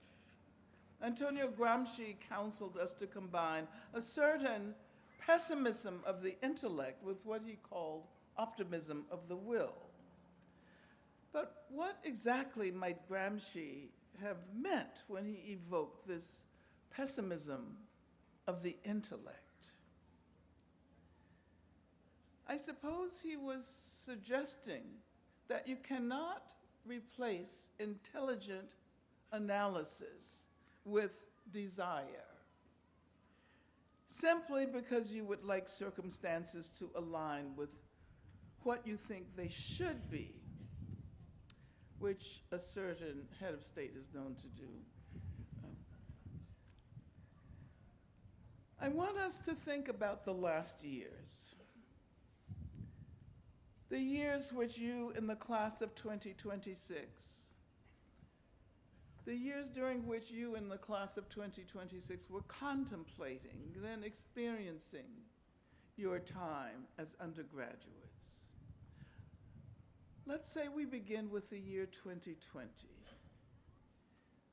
Antonio Gramsci counseled us to combine a certain pessimism of the intellect with what he called optimism of the will. But what exactly might Gramsci have meant when he evoked this pessimism of the intellect? I suppose he was suggesting that you cannot replace intelligent analysis with desire, simply because you would like circumstances to align with what you think they should be, which a certain head of state is known to do. I want us to think about the last years. The years which you in the class of 2026, the years during which you in the class of 2026 were contemplating, then experiencing your time as undergraduates. Let's say we begin with the year 2020,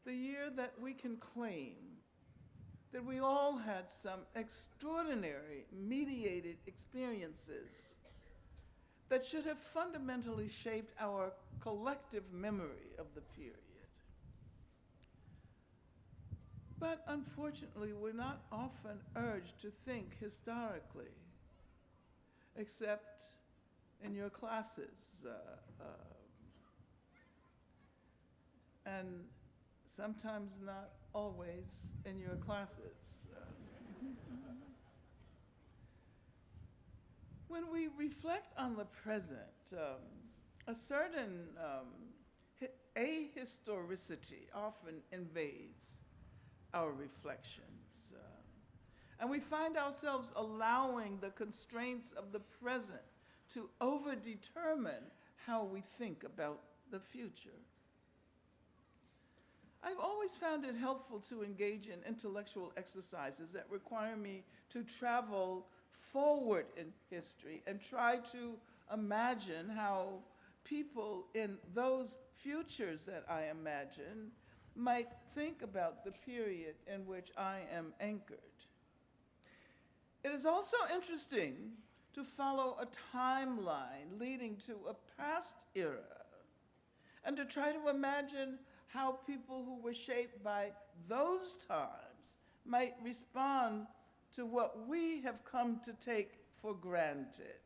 the year that we can claim that we all had some extraordinary mediated experiences that should have fundamentally shaped our collective memory of the period. But unfortunately, we're not often urged to think historically, except in your classes, and sometimes not always in your classes. When we reflect on the present, a certain ahistoricity often invades our reflections. And we find ourselves allowing the constraints of the present to overdetermine how we think about the future. I've always found it helpful to engage in intellectual exercises that require me to travel forward in history and try to imagine how people in those futures that I imagine might think about the period in which I am anchored. It is also interesting to follow a timeline leading to a past era and to try to imagine how people who were shaped by those times might respond to what we have come to take for granted.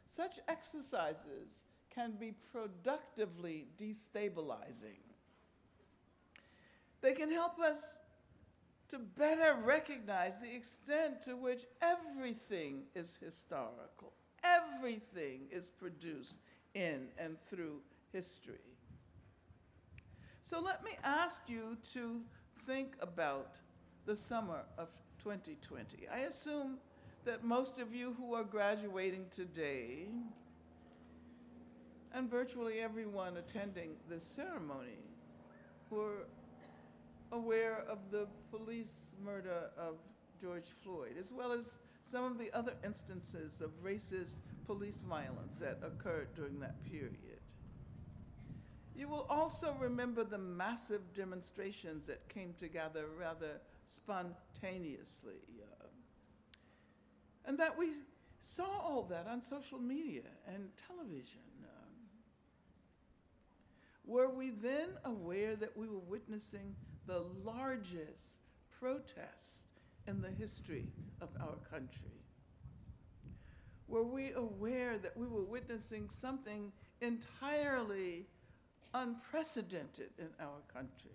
Such exercises can be productively destabilizing. They can help us to better recognize the extent to which everything is historical. Everything is produced in and through history. So let me ask you to think about the summer of 2020. I assume that most of you who are graduating today, and virtually everyone attending this ceremony, were aware of the police murder of George Floyd, as well as some of the other instances of racist police violence that occurred during that period. You will also remember the massive demonstrations that came together rather spontaneously, and that we saw all that on social media and television. Were we then aware that we were witnessing the largest protests in the history of our country? Were we aware that we were witnessing something entirely unprecedented in our country,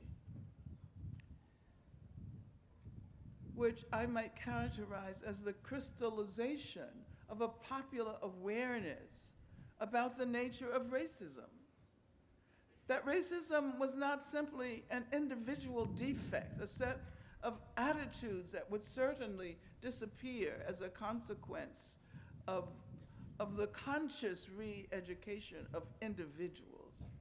which I might characterize as the crystallization of a popular awareness about the nature of racism? That racism was not simply an individual defect, a set of attitudes that would certainly disappear as a consequence of the conscious re-education of individuals.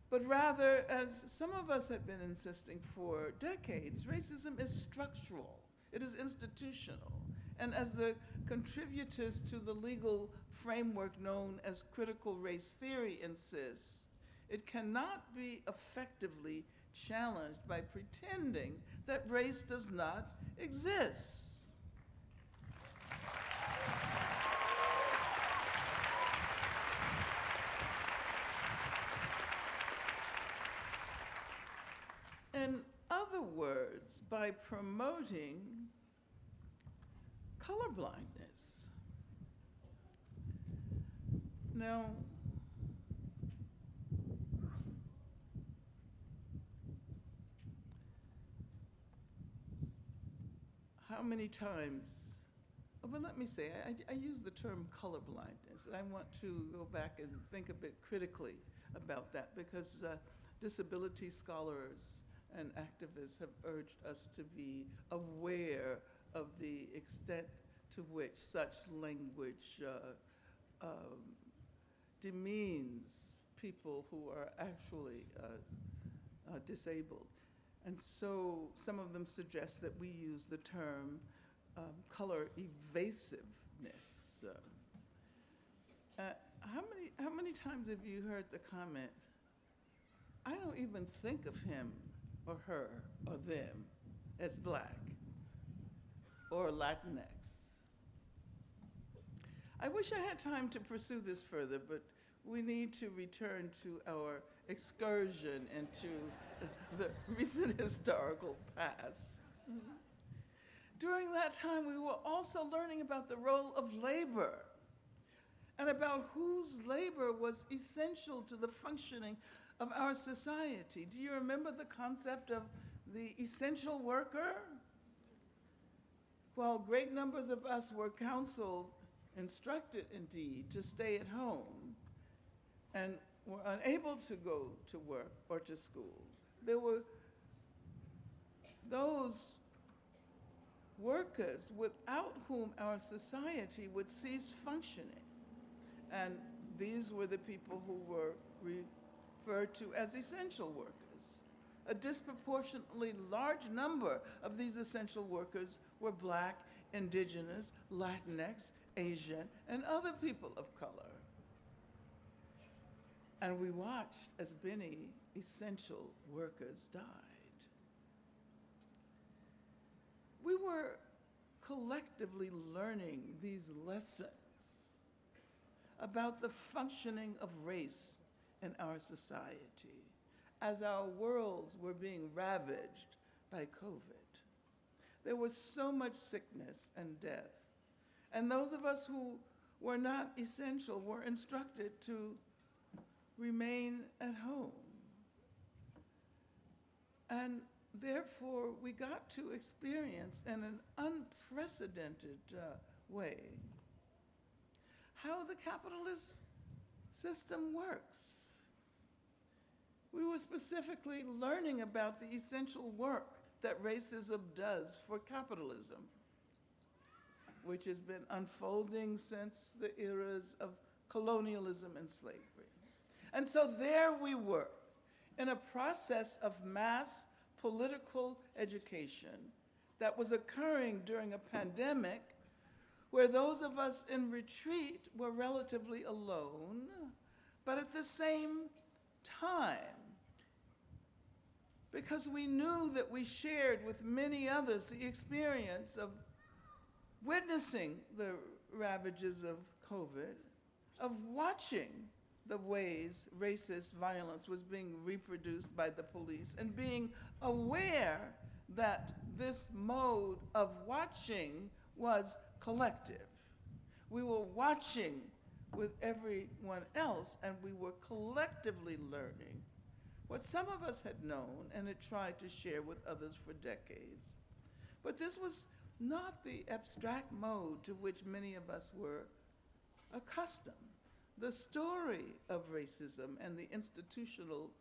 But rather, as some of us have been insisting for decades, racism is structural, it is institutional, and as the contributors to the legal framework known as critical race theory insists, it cannot be effectively challenged by pretending that race does not exist. In other words, by promoting colorblindness. Now, how many times, well, let me say, I use the term colorblindness. I want to go back and think a bit critically about that because disability scholars and activists have urged us to be aware of the extent to which such language demeans people who are actually disabled. And so some of them suggest that we use the term color evasiveness. How many times have you heard the comment, I don't even think of him or her or them as Black or Latinx? I wish I had time to pursue this further, but we need to return to our excursion into the recent historical past. During that time, we were also learning about the role of labor and about whose labor was essential to the functioning of our society. Do you remember the concept of the essential worker? Well, great numbers of us were counseled, instructed indeed, to stay at home and were unable to go to work or to school. There were those workers without whom our society would cease functioning. And these were the people who were referred to as essential workers. A disproportionately large number of these essential workers were Black, Indigenous, Latinx, Asian, and other people of color. And we watched as many essential workers died. We were collectively learning these lessons about the functioning of race in our society as our worlds were being ravaged by COVID. There was so much sickness and death. And those of us who were not essential were instructed to remain at home. And therefore, we got to experience in an unprecedented way how the capitalist system works. We were specifically learning about the essential work that racism does for capitalism, which has been unfolding since the eras of colonialism and slavery. And so there we were, in a process of mass political education that was occurring during a pandemic where those of us in retreat were relatively alone, but at the same time, because we knew that we shared with many others the experience of witnessing the ravages of COVID, of watching the ways racist violence was being reproduced by the police, and being aware that this mode of watching was collective. We were watching with everyone else, and we were collectively learning what some of us had known and had tried to share with others for decades. But this was not the abstract mode to which many of us were accustomed. The story of racism and the institutional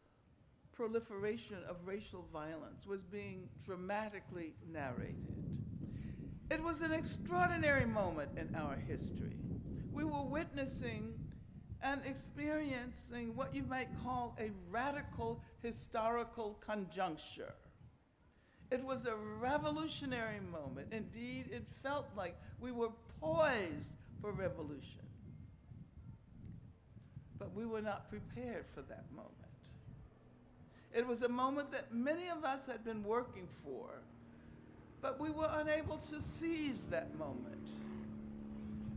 proliferation of racial violence was being dramatically narrated. It was an extraordinary moment in our history. We were witnessing and experiencing what you might call a radical historical conjuncture. It was a revolutionary moment. Indeed, it felt like we were poised for revolution. But we were not prepared for that moment. It was a moment that many of us had been working for, but we were unable to seize that moment.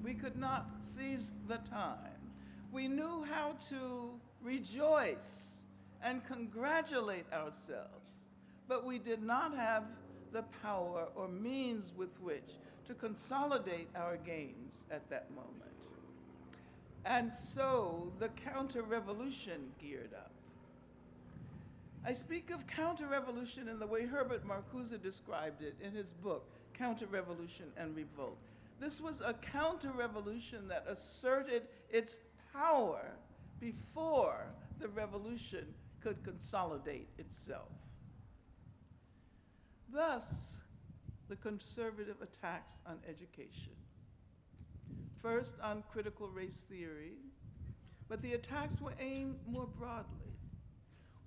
We could not seize the time. We knew how to rejoice and congratulate ourselves, but we did not have the power or means with which to consolidate our gains at that moment. And so the counter-revolution geared up. I speak of counter-revolution in the way Herbert Marcuse described it in his book, counter-revolution and revolt. This was a counter-revolution that asserted its power before the revolution could consolidate itself. Thus, the conservative attacks on education. First on critical race theory, but the attacks were aimed more broadly.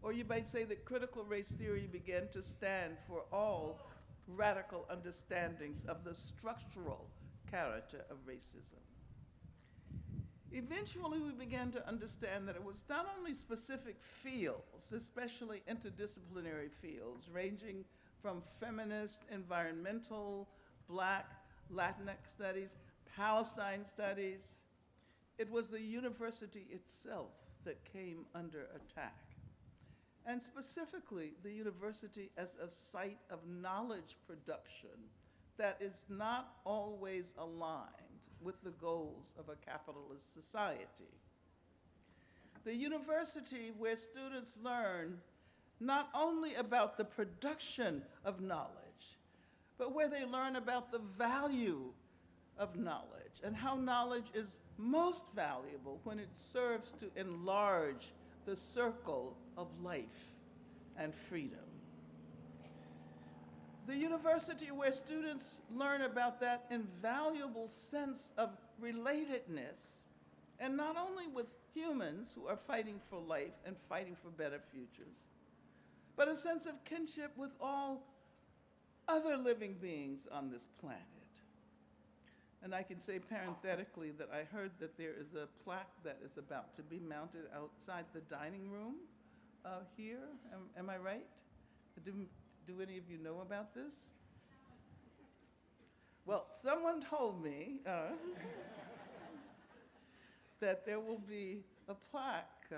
Or you might say that critical race theory began to stand for all radical understandings of the structural character of racism. Eventually, we began to understand that it was not only specific fields, especially interdisciplinary fields, ranging from feminist, environmental, Black, Latinx studies, Palestine studies. It was the university itself that came under attack. And specifically, the university as a site of knowledge production that is not always aligned with the goals of a capitalist society. The university where students learn not only about the production of knowledge, but where they learn about the value of knowledge and how knowledge is most valuable when it serves to enlarge the circle of life and freedom. The university where students learn about that invaluable sense of relatedness, and not only with humans who are fighting for life and fighting for better futures, but a sense of kinship with all other living beings on this planet. And I can say parenthetically that I heard that there is a plaque that is about to be mounted outside the dining room here. Am I right? Do any of you know about this? Well, someone told me that there will be a plaque,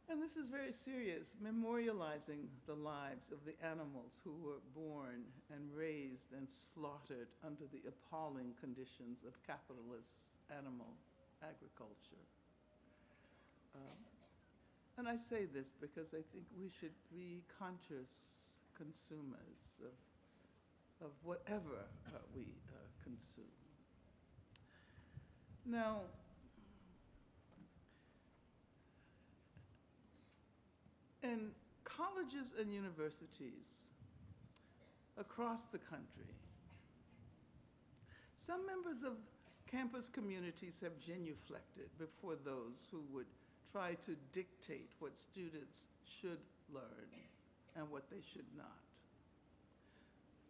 and this is very serious, memorializing the lives of the animals who were born and raised and slaughtered under the appalling conditions of capitalist animal agriculture. And I say this because I think we should be conscious consumers of whatever we consume. Now, in colleges and universities across the country, some members of campus communities have genuflected before those who would try to dictate what students should learn and what they should not.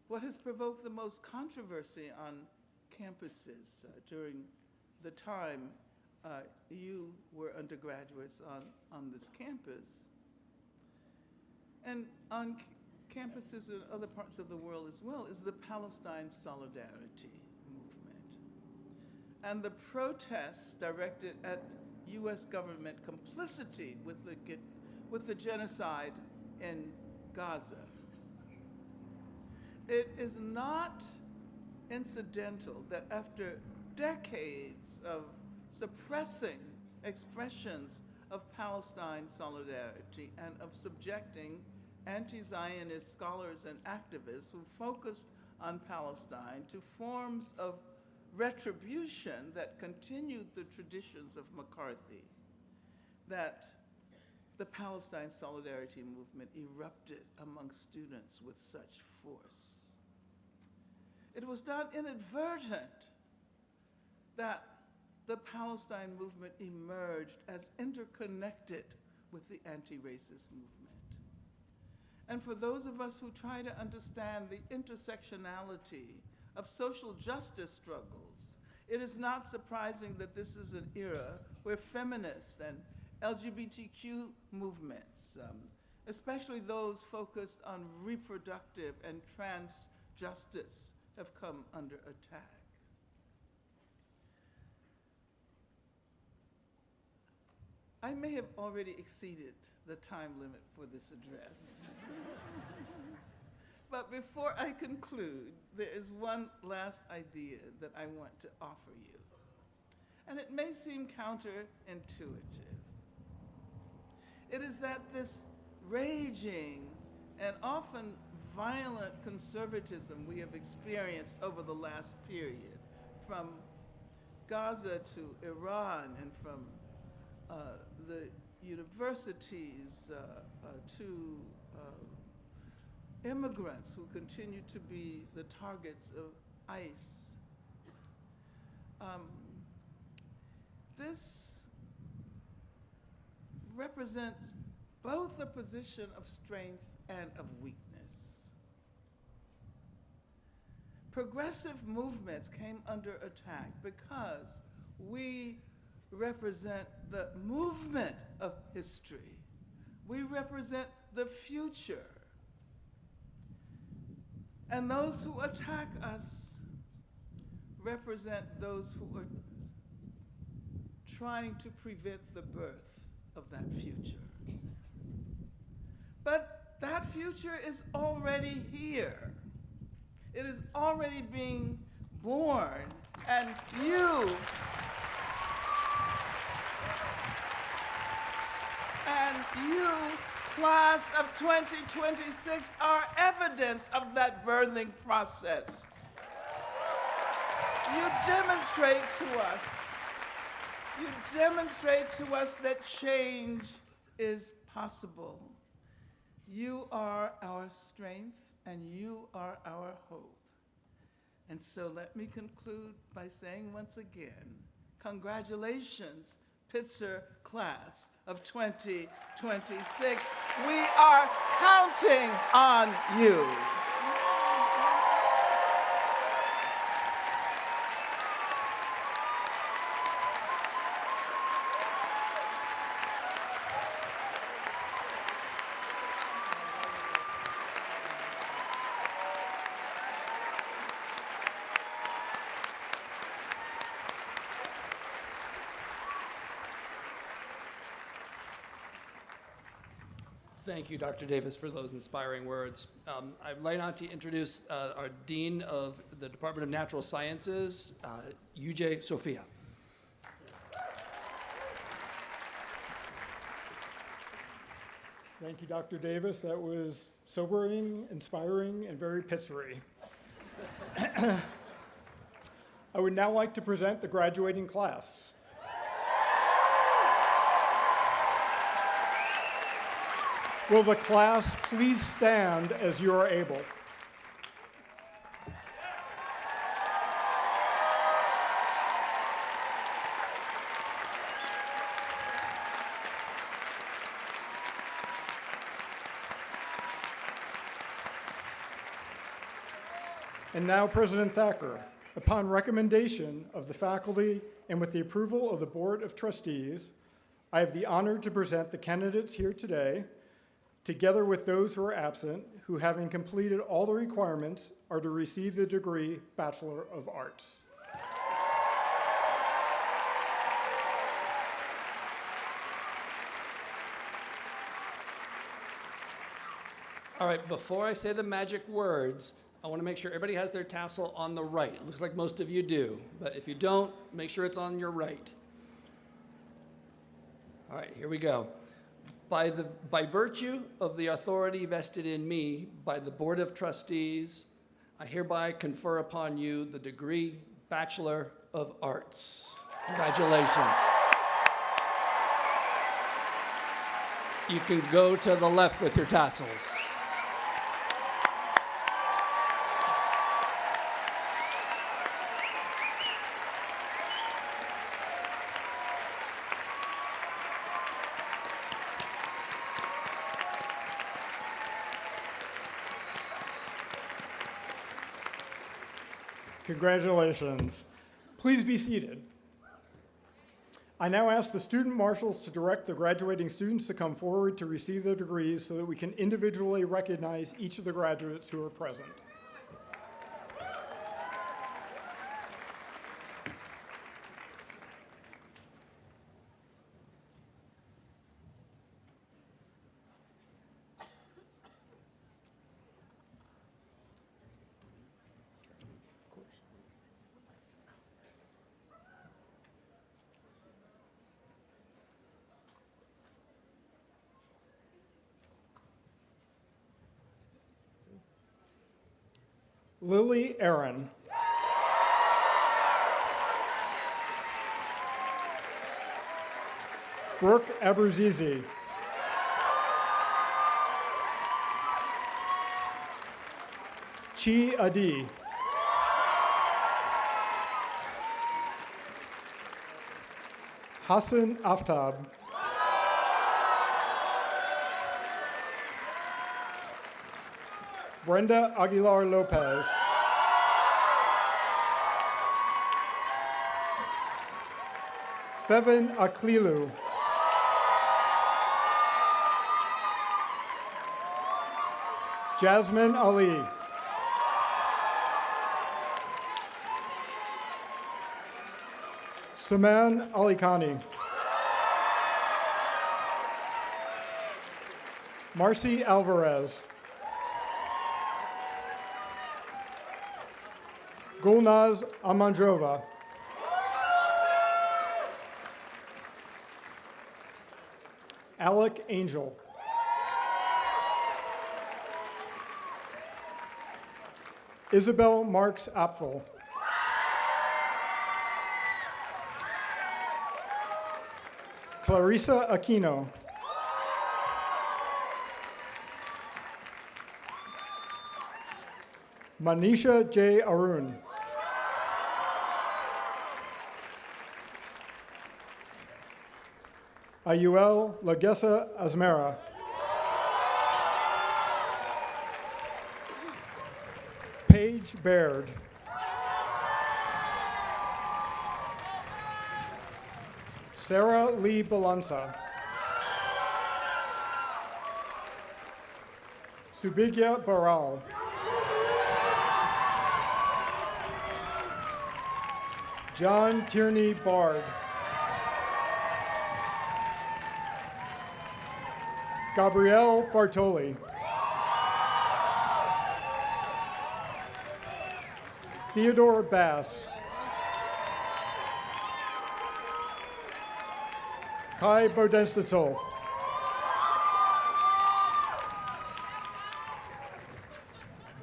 What has provoked the most controversy on campuses during the time you were undergraduates on this campus, and on campuses in other parts of the world as well, is the Palestine Solidarity movement and the protests directed at U.S. government complicity with the genocide in Gaza. It is not incidental that after decades of suppressing expressions of Palestine solidarity and of subjecting anti-Zionist scholars and activists who focused on Palestine to forms of retribution that continued the traditions of McCarthy, that the Palestine Solidarity movement erupted among students with such force. It was not inadvertent that the Palestine movement emerged as interconnected with the anti-racist movement. And for those of us who try to understand the intersectionality of social justice struggles, it is not surprising that this is an era where feminists and LGBTQ movements, especially those focused on reproductive and trans justice, have come under attack. I may have already exceeded the time limit for this address. But before I conclude, there is one last idea that I want to offer you. And it may seem counterintuitive. It is that this raging and often violent conservatism we have experienced over the last period, from Gaza to Iran and from the universities to immigrants who continue to be the targets of ICE. This represents both a position of strength and of weakness. Progressive movements came under attack because we represent the movement of history. We represent the future. And those who attack us represent those who are trying to prevent the birth of that future. But that future is already here. It is already being born, and you class of 2026 are evidence of that birthing process. You demonstrate to us that change is possible. You are our strength and you are our hope. And so let me conclude by saying once again, congratulations, Pitzer class of 2026. We are counting on you. Thank you, Dr. Davis, for those inspiring words. I'd like now to introduce our Dean of the Department of Natural Sciences, UJ Sophia. Thank you, Dr. Davis. That was sobering, inspiring, and very Pitzery. I would now like to present the graduating class. Will the class please stand as you are able? And now, President Thacker, upon recommendation of the faculty and with the approval of the Board of Trustees, I have the honor to present the candidates here today, together with those who are absent, who, having completed all the requirements, are to receive the degree Bachelor of Arts. All right, before I say the magic words, I want to make sure everybody has their tassel on the right. It looks like most of you do, but if you don't, make sure it's on your right. All right, here we go. By virtue of the authority vested in me by the Board of Trustees, I hereby confer upon you the degree Bachelor of Arts. Congratulations. You can go to the left with your tassels. Congratulations. Please be seated. I now ask the student marshals to direct the graduating students to come forward to receive their degrees so that we can individually recognize each of the graduates who are present. Lily Aaron. Brooke Abuzizi. Chi Adi. Hassan Aftab. Brenda Aguilar Lopez. Fevin Aklilu. Jasmine Ali. Saman Ali Khani. Marcy Alvarez. Gulnaz Amandrova. Alec Angel. Isabel Marks Apfel. Clarissa Aquino. Manisha J. Arun. Ayuel Lagessa Asmera. Paige Baird. Sarah Lee Balanza. Subigya Baral. John Tierney Bard. Gabrielle Bartoli. Theodore Bass. Kai Bodenstitzel.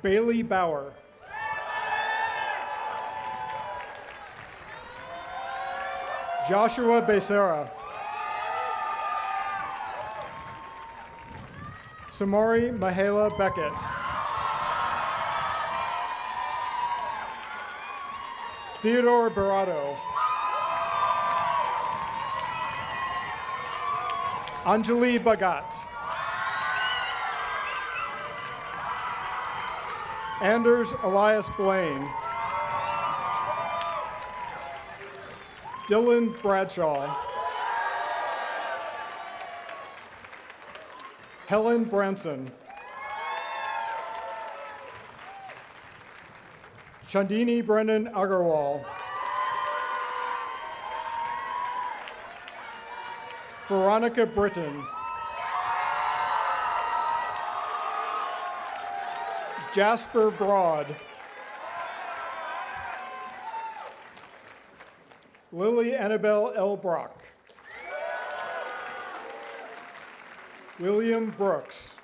Bailey Bauer. Joshua Becerra. Samari Mahela Beckett. Theodore Barato. Anjali Bhagat. Anders Elias Blaine. Dylan Bradshaw. Helen Branson. Chandini Brennan Agarwal. Veronica Britton. Jasper Broad. Lily Annabelle L. Brock. William Brooks.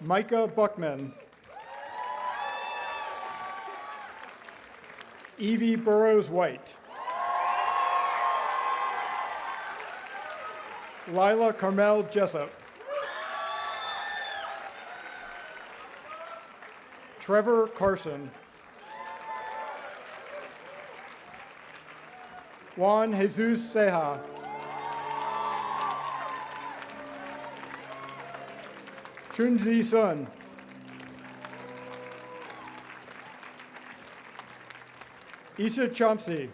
Micah Buckman. Evie Burrows White. Lila Carmel Jessup. Trevor Carson. Juan Jesus Ceja. Chunzi Sun. Isha Chomsky.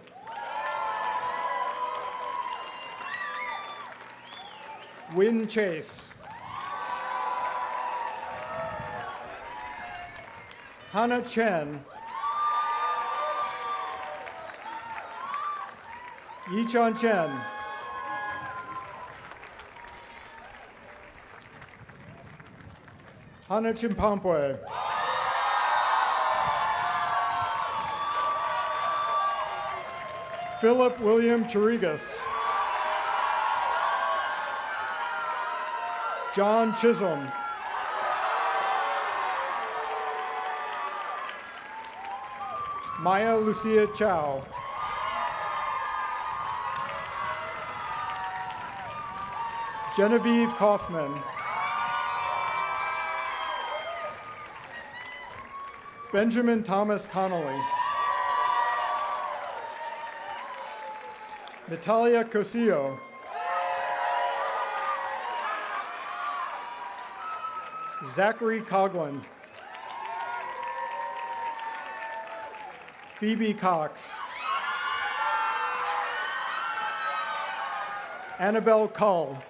Win Chase. Hannah Chen. Yichan Chen. Hannah Chimpampwe. Philip William Chirigas. John Chisholm. Maya Lucia Chow. Genevieve Kaufman. Benjamin Thomas Connolly. Natalia Cosillo. Zachary Coughlin. Phoebe Cox. Annabelle Cull.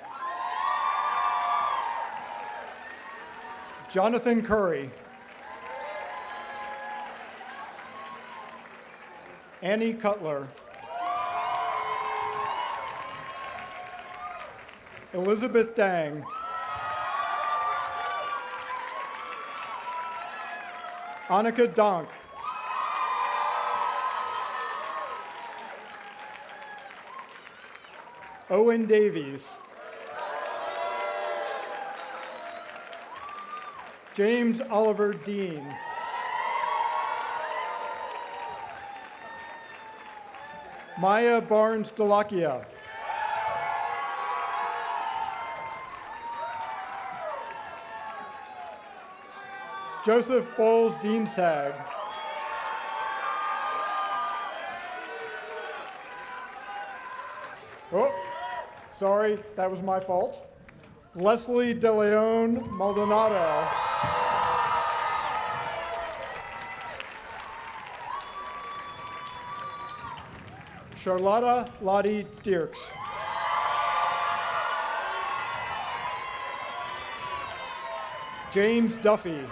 Jonathan Curry. Annie Cutler. Elizabeth Dang. Annika Donk. Owen Davies. James Oliver Dean. Maya Barnes Delakia. Joseph Bowles Deansag. Oh, sorry, that was my fault. Leslie De Leon Maldonado. Charlotta Lottie Dirks. James Duffy.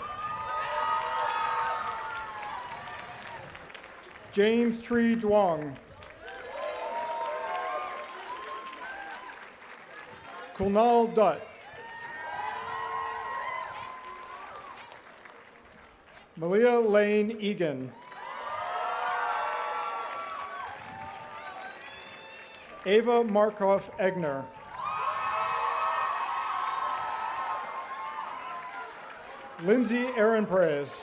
James Tree Duong. Kunal Dutt. Malia Lane Egan. Ava Markov Egner. Lindsay Aaron Perez.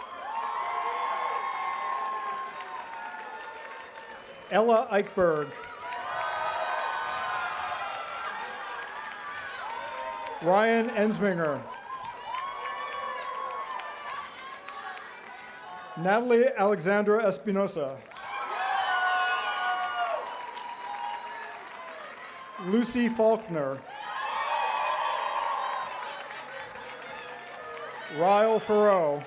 Ella Eichberg. Ryan Ensminger. Natalie Alexandra Espinosa. Lucy Faulkner. Ryle Farrow.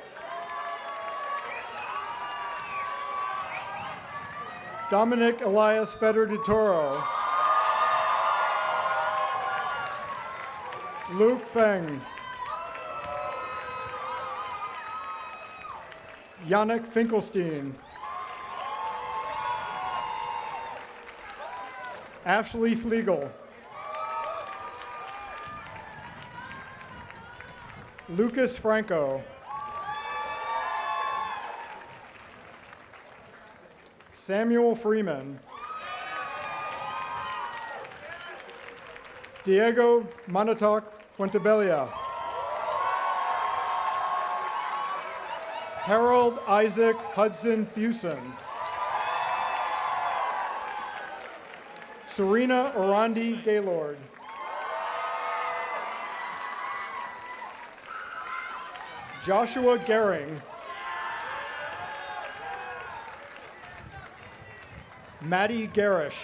Dominic Elias Feder de Toro. Luke Feng. Yannick Finkelstein. Ashley Flegel. Lucas Franco. Samuel Freeman. Diego Montauk Fuentebella. Harold Isaac Hudson Fusen. Serena Orandi Gaylord. Joshua Gehring. Maddie Garish.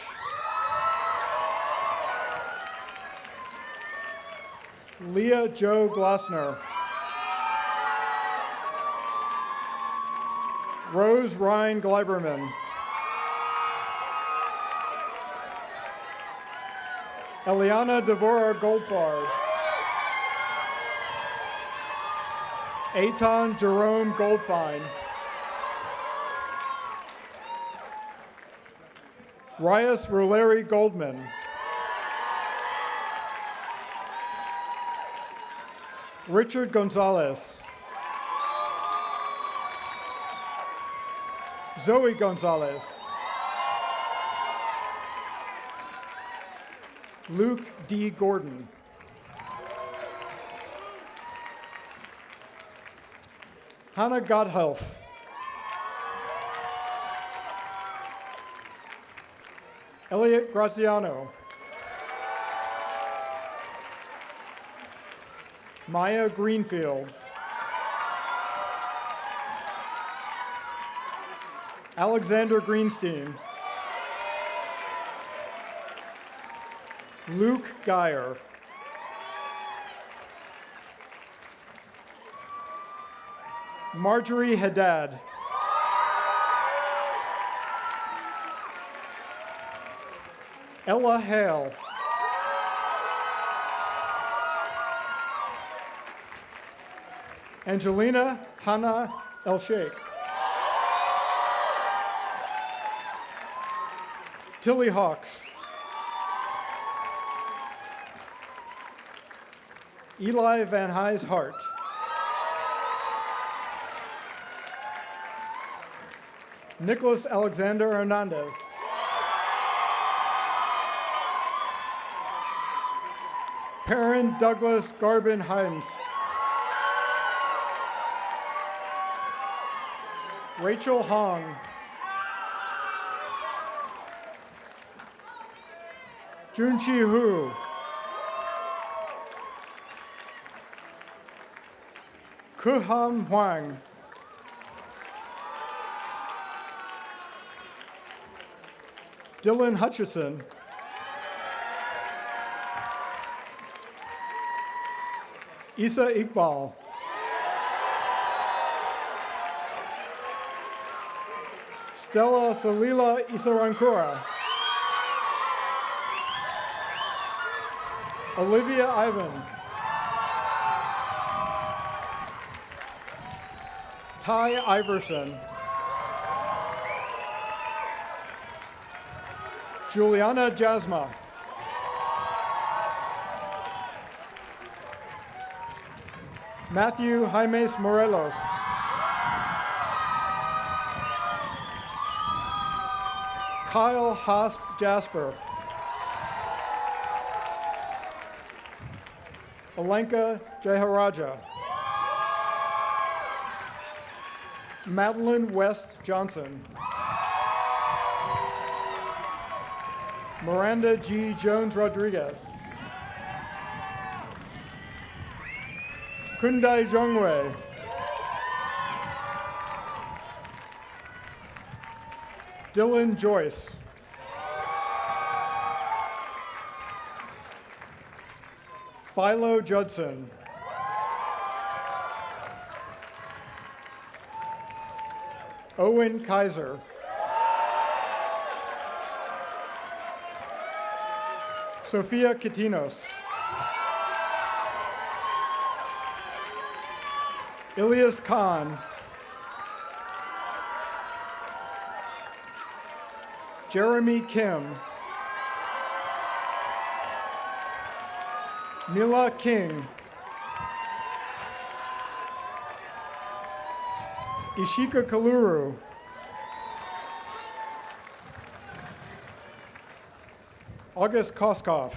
Leah Jo Glossner. Rose Ryan Gleiberman. Eliana Devora Goldfarb. Eitan Jerome Goldfine. Ryas Roleri Goldman. Richard Gonzalez. Zoe Gonzalez. Luke D. Gordon. Hannah Gotthelf. Elliot Graziano. Maya Greenfield. Alexander Greenstein. Luke Geyer. Marjorie Haddad. Ella Hale. Angelina Hannah El Sheikh. Tilly Hawks. Eli Van Hise Hart. Nicholas Alexander Hernandez. Perrin Douglas Garbin Himes. Rachel Hong. Junchi Hu. Kuham Huang. Dylan Hutchison. Isa Iqbal. Stella Salila Isarankura. Olivia Ivan. Ty Iverson. Juliana Jasma. Matthew Jaimes Morelos. Kyle Hasp Jasper. Alenka Jeharaja. Madeline West Johnson. Miranda G. Jones Rodriguez. Kundai Zhongwei. Dylan Joyce. Philo Judson. Owen Kaiser. Sophia Katinos. Ilyas Khan. Jeremy Kim. Mila King. Ishika Kaluru. August Koskov.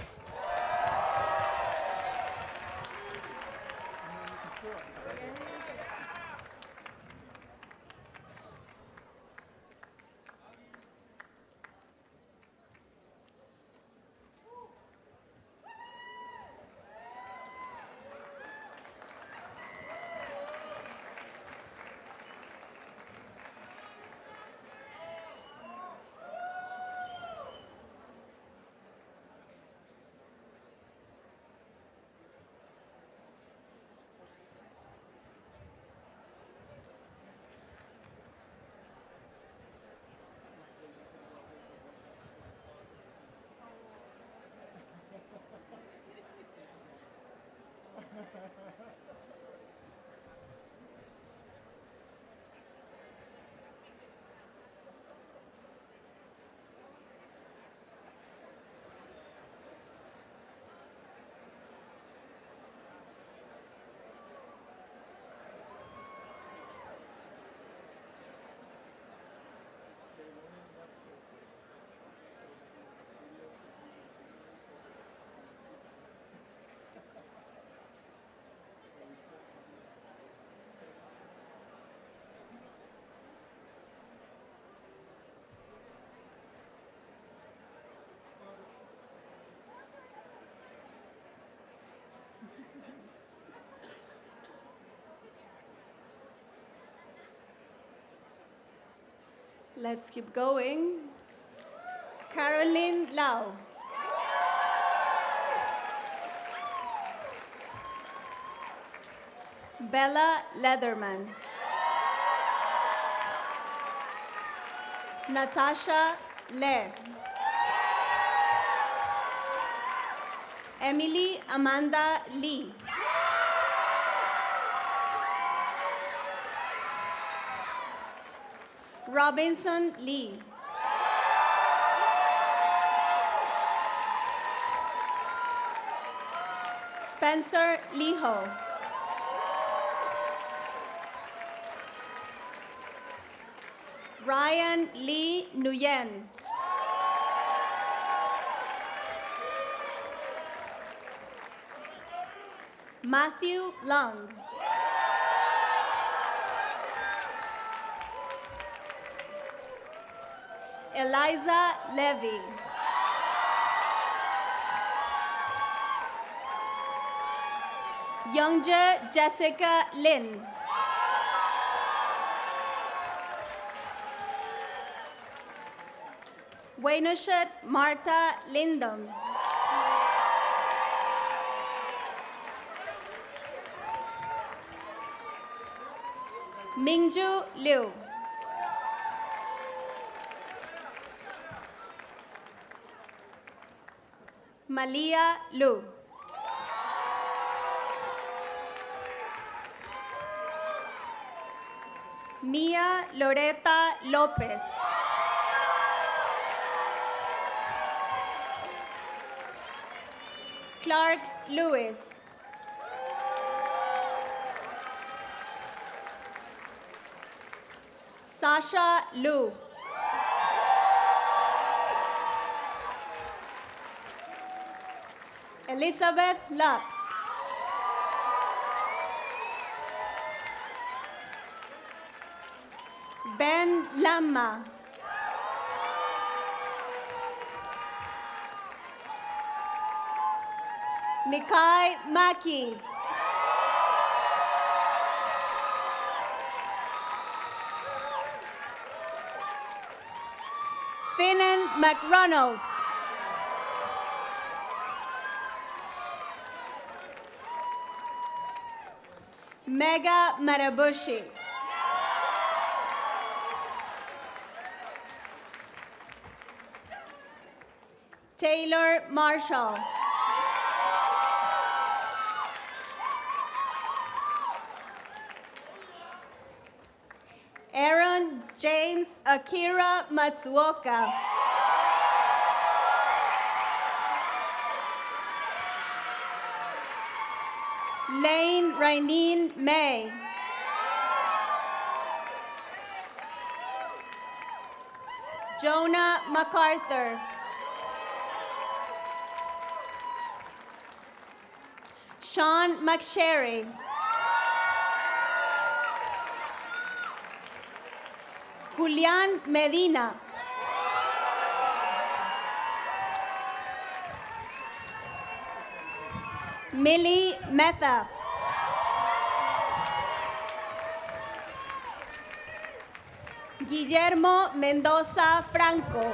Let's keep going. Caroline Lau. Bella Leatherman. Natasha Le. Emily Amanda Lee. Robinson Lee. Spencer Liho. Ryan Lee Nguyen. Matthew Lung. Eliza Levy. Youngja Jessica Lin. Waynushat Martha Lindum. Mingju Liu. Malia Lu. Mia Loretta Lopez. Clark Lewis. Sasha Lu. Elizabeth Lux. Ben Lama. Nikai Maki. Finan McReynolds. Mega Marabushi. Taylor Marshall. Aaron James Akira Matsuoka. Lane Raineen May. Jonah MacArthur. Sean McSherry. Julian Medina. Millie Mehta. Guillermo Mendoza Franco.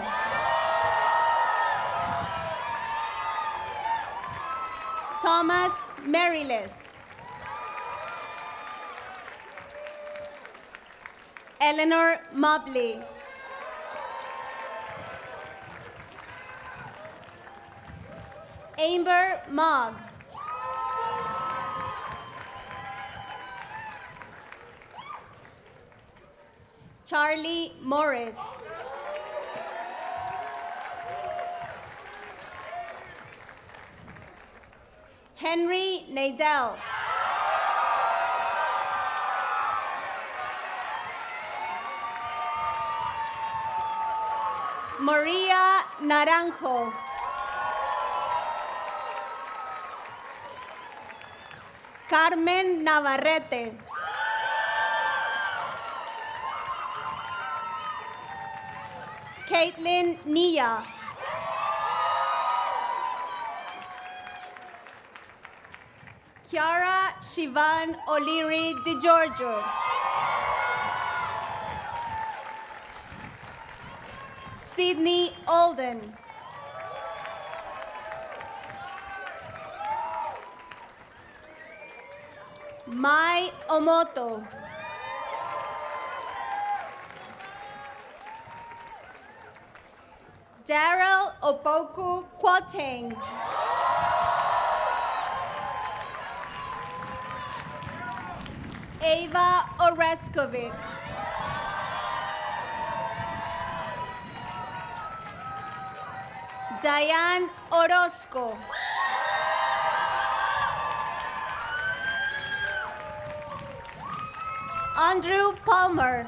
Thomas Mariles. Eleanor Mobley. Amber Mogg. Charlie Morris. Henry Nadell. Maria Naranjo. Carmen Navarrete. Caitlin Nia. Chiara Shivan O'Leary DeGiorgio. Sydney Alden. Mai Omoto. Daryl Opoku Kwoteng. Ava Oreskovic. Diane Orozco. Andrew Palmer.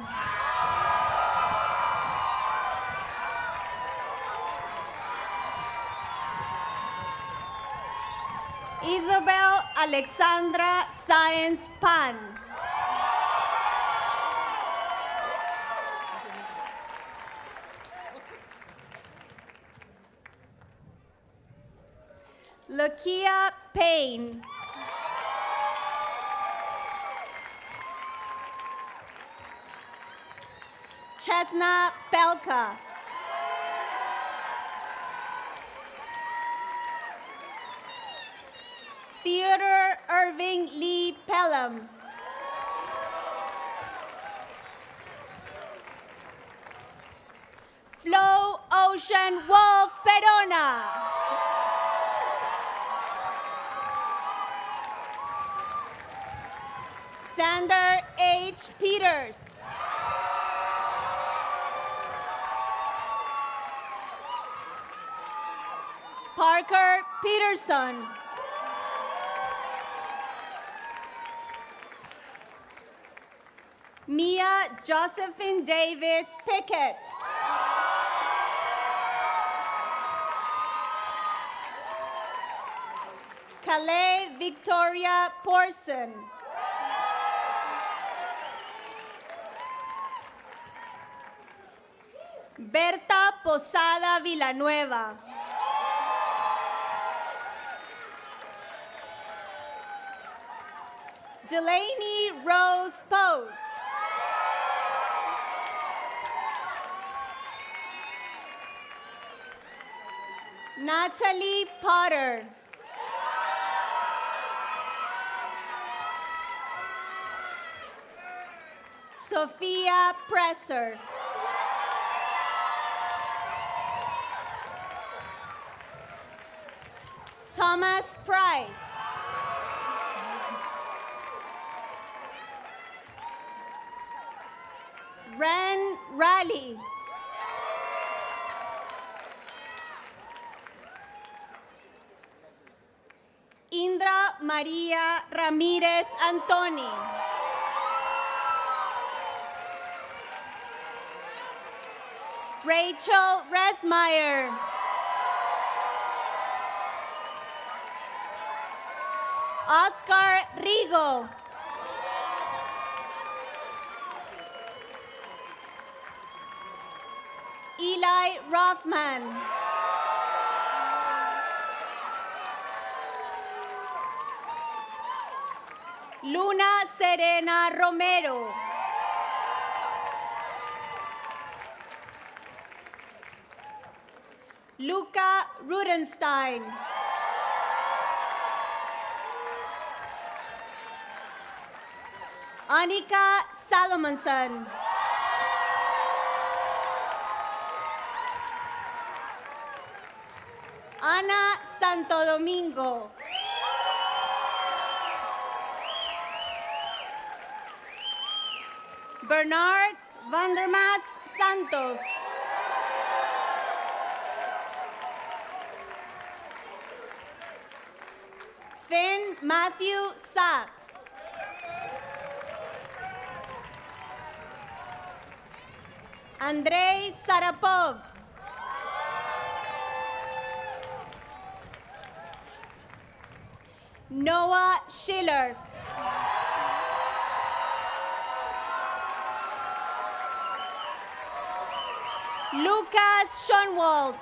Isabel Alexandra Sáenz Pan. Lakia Payne. Chesna Pelka. Theodore Irving Lee Pelham. Flo Ocean Wolf Perona. Sander H. Peters. Parker Peterson. Mia Josephine Davis Pickett. Calais Victoria Porson. Berta Posada Villanueva. Delaney Rose Post. Natalie Potter. Sophia Presser. Thomas Price. Ren Raleigh. Indra Maria Ramirez Antoni. Rachel Resmeyer. Oscar Rigo. Eli Rothman. Luna Serena Romero. Luca Rudenstein. Annika Salomonson. Ana Santo Domingo. Bernard Vandermas Santos. Finn Matthew Sapp. Andrei Sarapov. Noah Schiller. Lucas Schoenwald.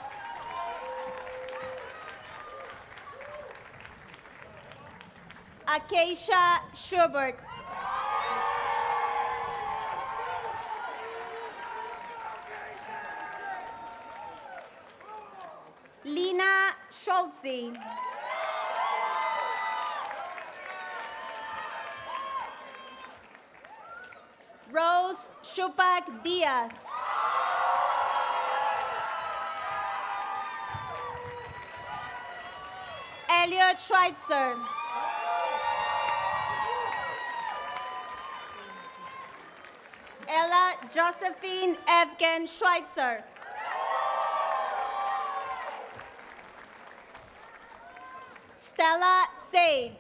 Acacia Schubert. Holtzy. Rose Shupak Diaz. Elliot Schweitzer. Ella Josephine Evgen Schweitzer. Stella Said.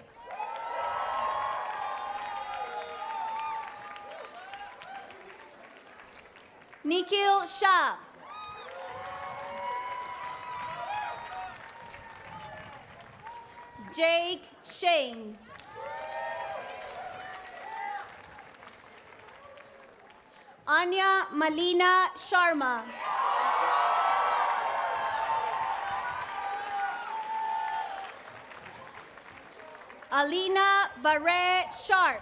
Nikhil Shah. Jake Shane. Anya Malina Sharma. Alina Barre Sharp.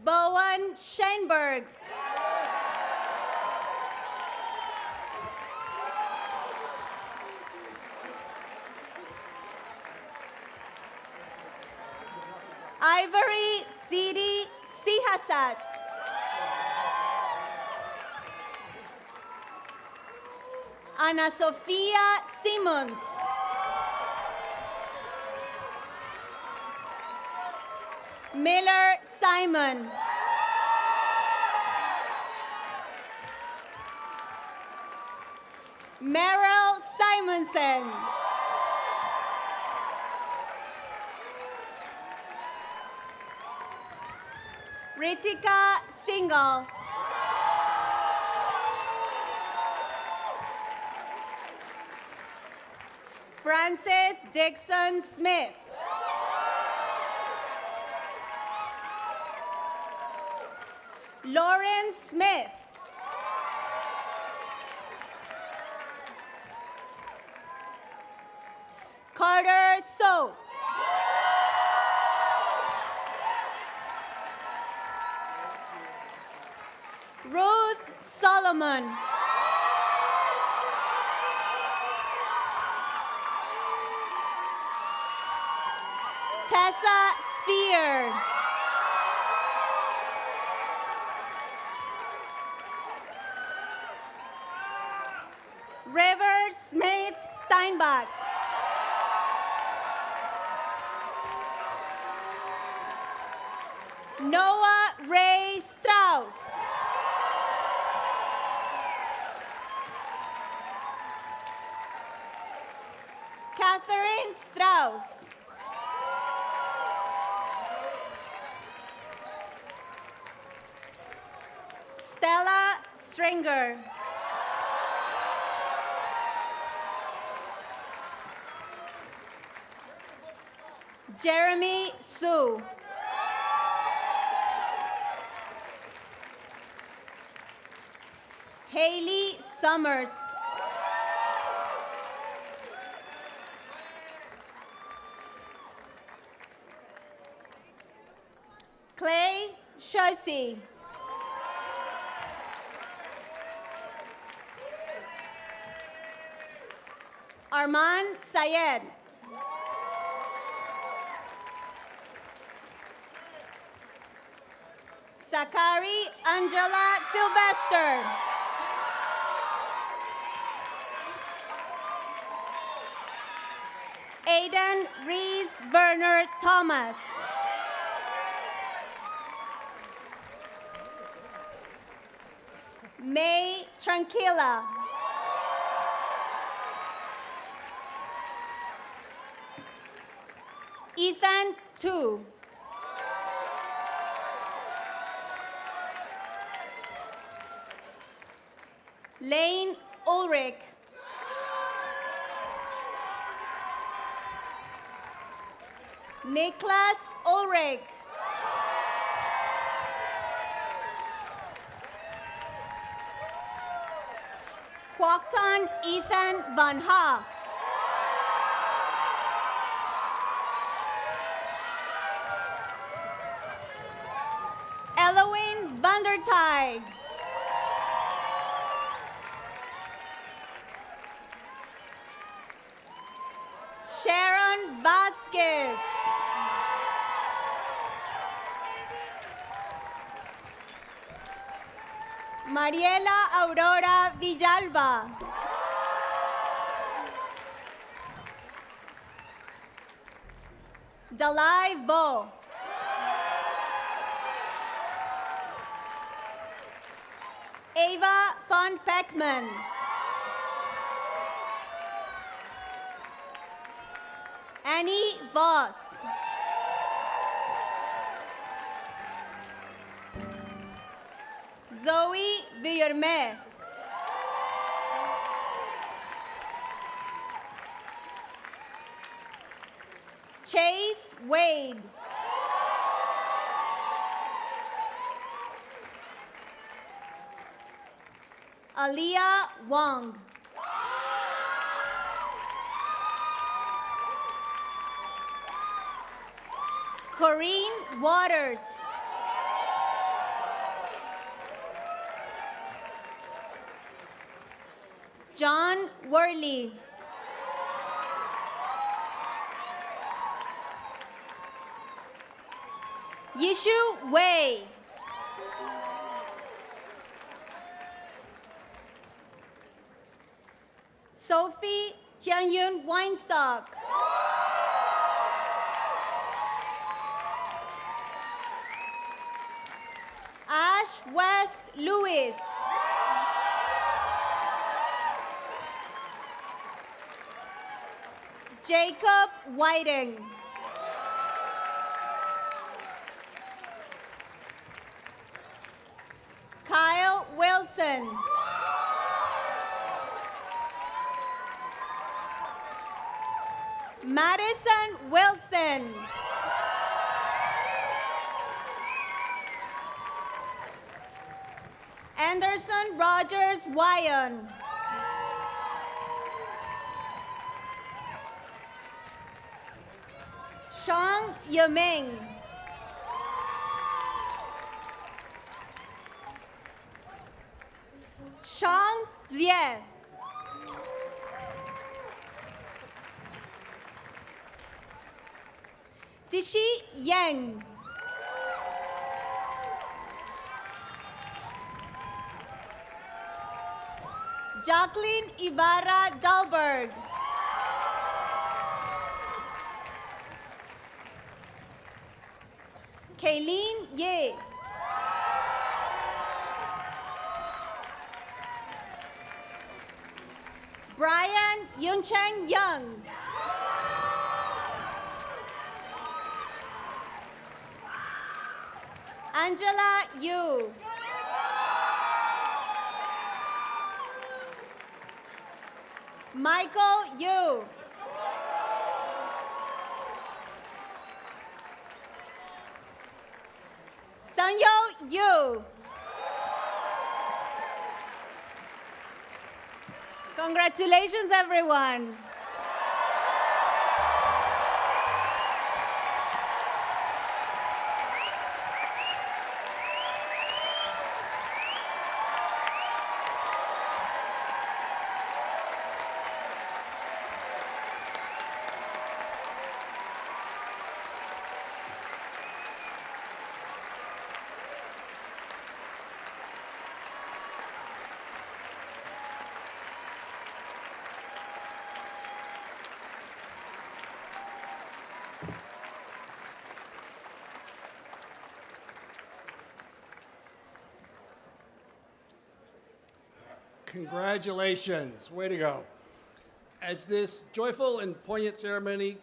Bowen Schoenberg. Ivory Sidi Sihasat. Ana Sofia Simmons. Miller Simon. Meryl Simonson. Ritika Singhal. Francis Dixon Smith. Lauren Smith. Carter So. Ruth Solomon. Tessa Spear. River Smith Steinbach. Noah Ray Strauss. Catherine Strauss. Stella Stringer. Jeremy Sue. Haley Summers. Clay Shosey. Armand Sayed. Sakari Angela Sylvester. Aidan Reese Werner Thomas. May Tranquilla. Ethan Tu. Lane Ulrich. Niklas Ulrich. Kwokton Ethan Van Ha. Eloine Vandertide. Vasquez. Mariela Aurora Villalba. Dalai Bo. Ava von Peckman. Annie Voss. Zoe Villerme. Chase Wade. Aaliyah Wong. Corinne Waters. John Worley. Yishu Wei. Sophie Jianyun Weinstock. Ash West Lewis. Jacob Whiting. Kyle Wilson. Madison Wilson. Anderson Rogers Wyon. Shang Yiming. Shang Jie. Tishi Yang. Jacqueline Ibarra Dahlberg. Kayleen Ye. Brian Yuncheng Young. Angela Yu. Michael Yu. Sanyo Yu. Congratulations, everyone. Congratulations, way to go. As this joyful and poignant ceremony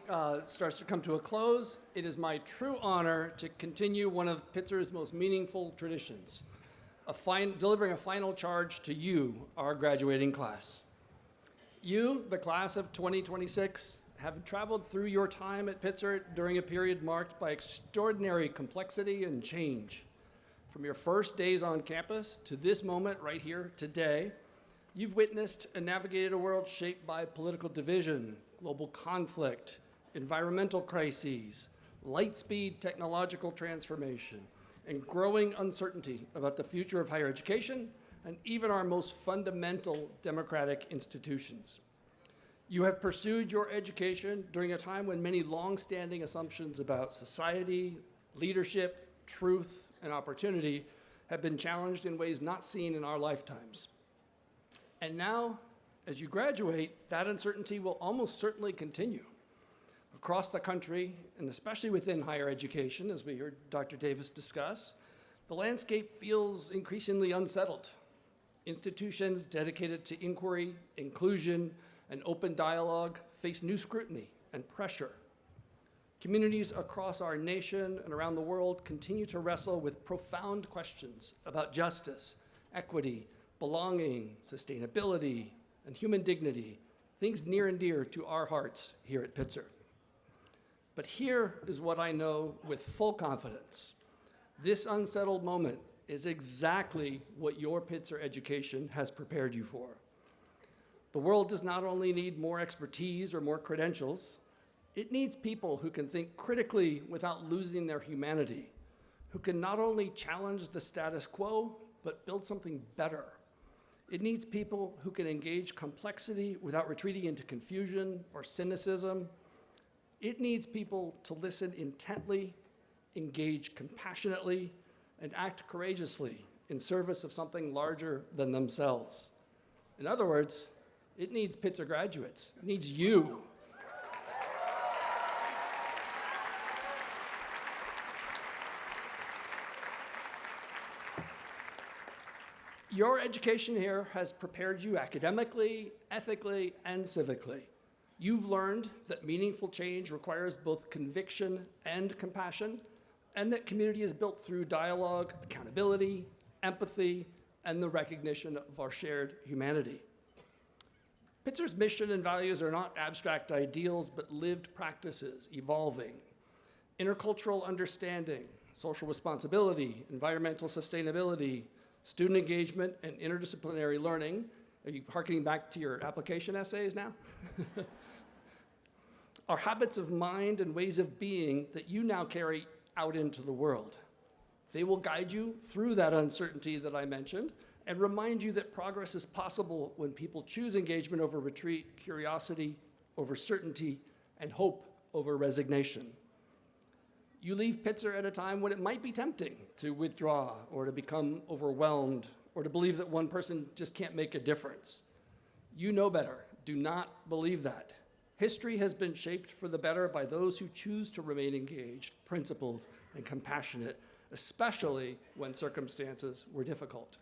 starts to come to a close, it is my true honor to continue one of Pitzer's most meaningful traditions, delivering a final charge to you, our graduating class. You, the class of 2026, have traveled through your time at Pitzer during a period marked by extraordinary complexity and change. From your first days on campus to this moment right here today, you've witnessed and navigated a world shaped by political division, global conflict, environmental crises, light-speed technological transformation, and growing uncertainty about the future of higher education and even our most fundamental democratic institutions. You have pursued your education during a time when many long-standing assumptions about society, leadership, truth, and opportunity have been challenged in ways not seen in our lifetimes. And now, as you graduate, that uncertainty will almost certainly continue. Across the country, and especially within higher education, as we heard Dr. Davis discuss, the landscape feels increasingly unsettled. Institutions dedicated to inquiry, inclusion, and open dialogue face new scrutiny and pressure. Communities across our nation and around the world continue to wrestle with profound questions about justice, equity, belonging, sustainability, and human dignity, things near and dear to our hearts here at Pitzer. But here is what I know with full confidence. This unsettled moment is exactly what your Pitzer education has prepared you for. The world does not only need more expertise or more credentials, it needs people who can think critically without losing their humanity, who can not only challenge the status quo, but build something better. It needs people who can engage complexity without retreating into confusion or cynicism. It needs people to listen intently, engage compassionately, and act courageously in service of something larger than themselves. In other words, it needs Pitzer graduates. It needs you. Your education here has prepared you academically, ethically, and civically. You've learned that meaningful change requires both conviction and compassion, and that community is built through dialogue, accountability, empathy, and the recognition of our shared humanity. Pitzer's mission and values are not abstract ideals, but lived practices, evolving. Intercultural understanding, social responsibility, environmental sustainability, student engagement, and interdisciplinary learning. Are you harkening back to your application essays now? Are habits of mind and ways of being that you now carry out into the world. They will guide you through that uncertainty that I mentioned and remind you that progress is possible when people choose engagement over retreat, curiosity over certainty, and hope over resignation. You leave Pitzer at a time when it might be tempting to withdraw or to become overwhelmed or to believe that one person just can't make a difference. You know better. Do not believe that. History has been shaped for the better by those who choose to remain engaged, principled, and compassionate, especially when circumstances were difficult.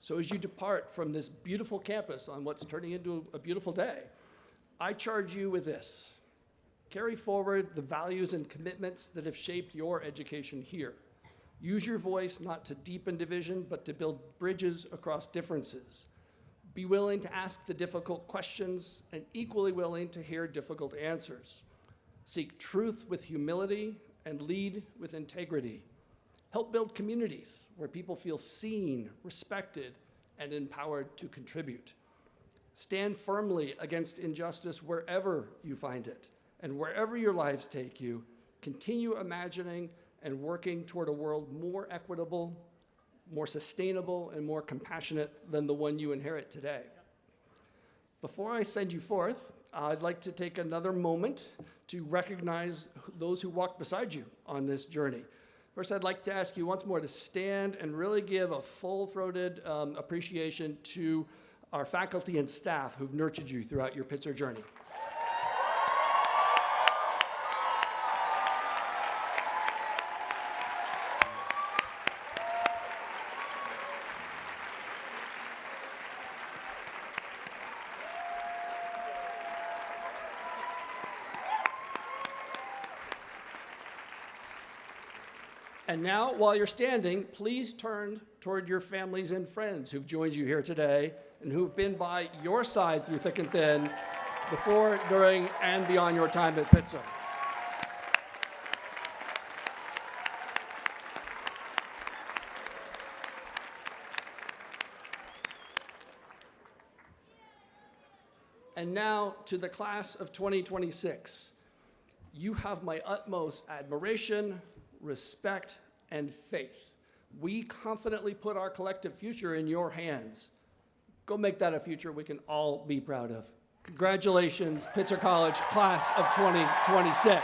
So as you depart from this beautiful campus on what's turning into a beautiful day, I charge you with this. Carry forward the values and commitments that have shaped your education here. Use your voice not to deepen division, but to build bridges across differences. Be willing to ask the difficult questions and equally willing to hear difficult answers. Seek truth with humility and lead with integrity. Help build communities where people feel seen, respected, and empowered to contribute. Stand firmly against injustice wherever you find it, and wherever your lives take you, continue imagining and working toward a world more equitable, more sustainable, and more compassionate than the one you inherit today. Before I send you forth, I'd like to take another moment to recognize those who walked beside you on this journey. First, I'd like to ask you once more to stand and really give a full-throated appreciation to our faculty and staff who've nurtured you throughout your Pitzer journey. And now, while you're standing, please turn toward your families and friends who've joined you here today and who've been by your side through thick and thin before, during, and beyond your time at Pitzer. And now to the class of 2026. You have my utmost admiration, respect, and faith. We confidently put our collective future in your hands. Go make that a future we can all be proud of. Congratulations, Pitzer College, class of 2026.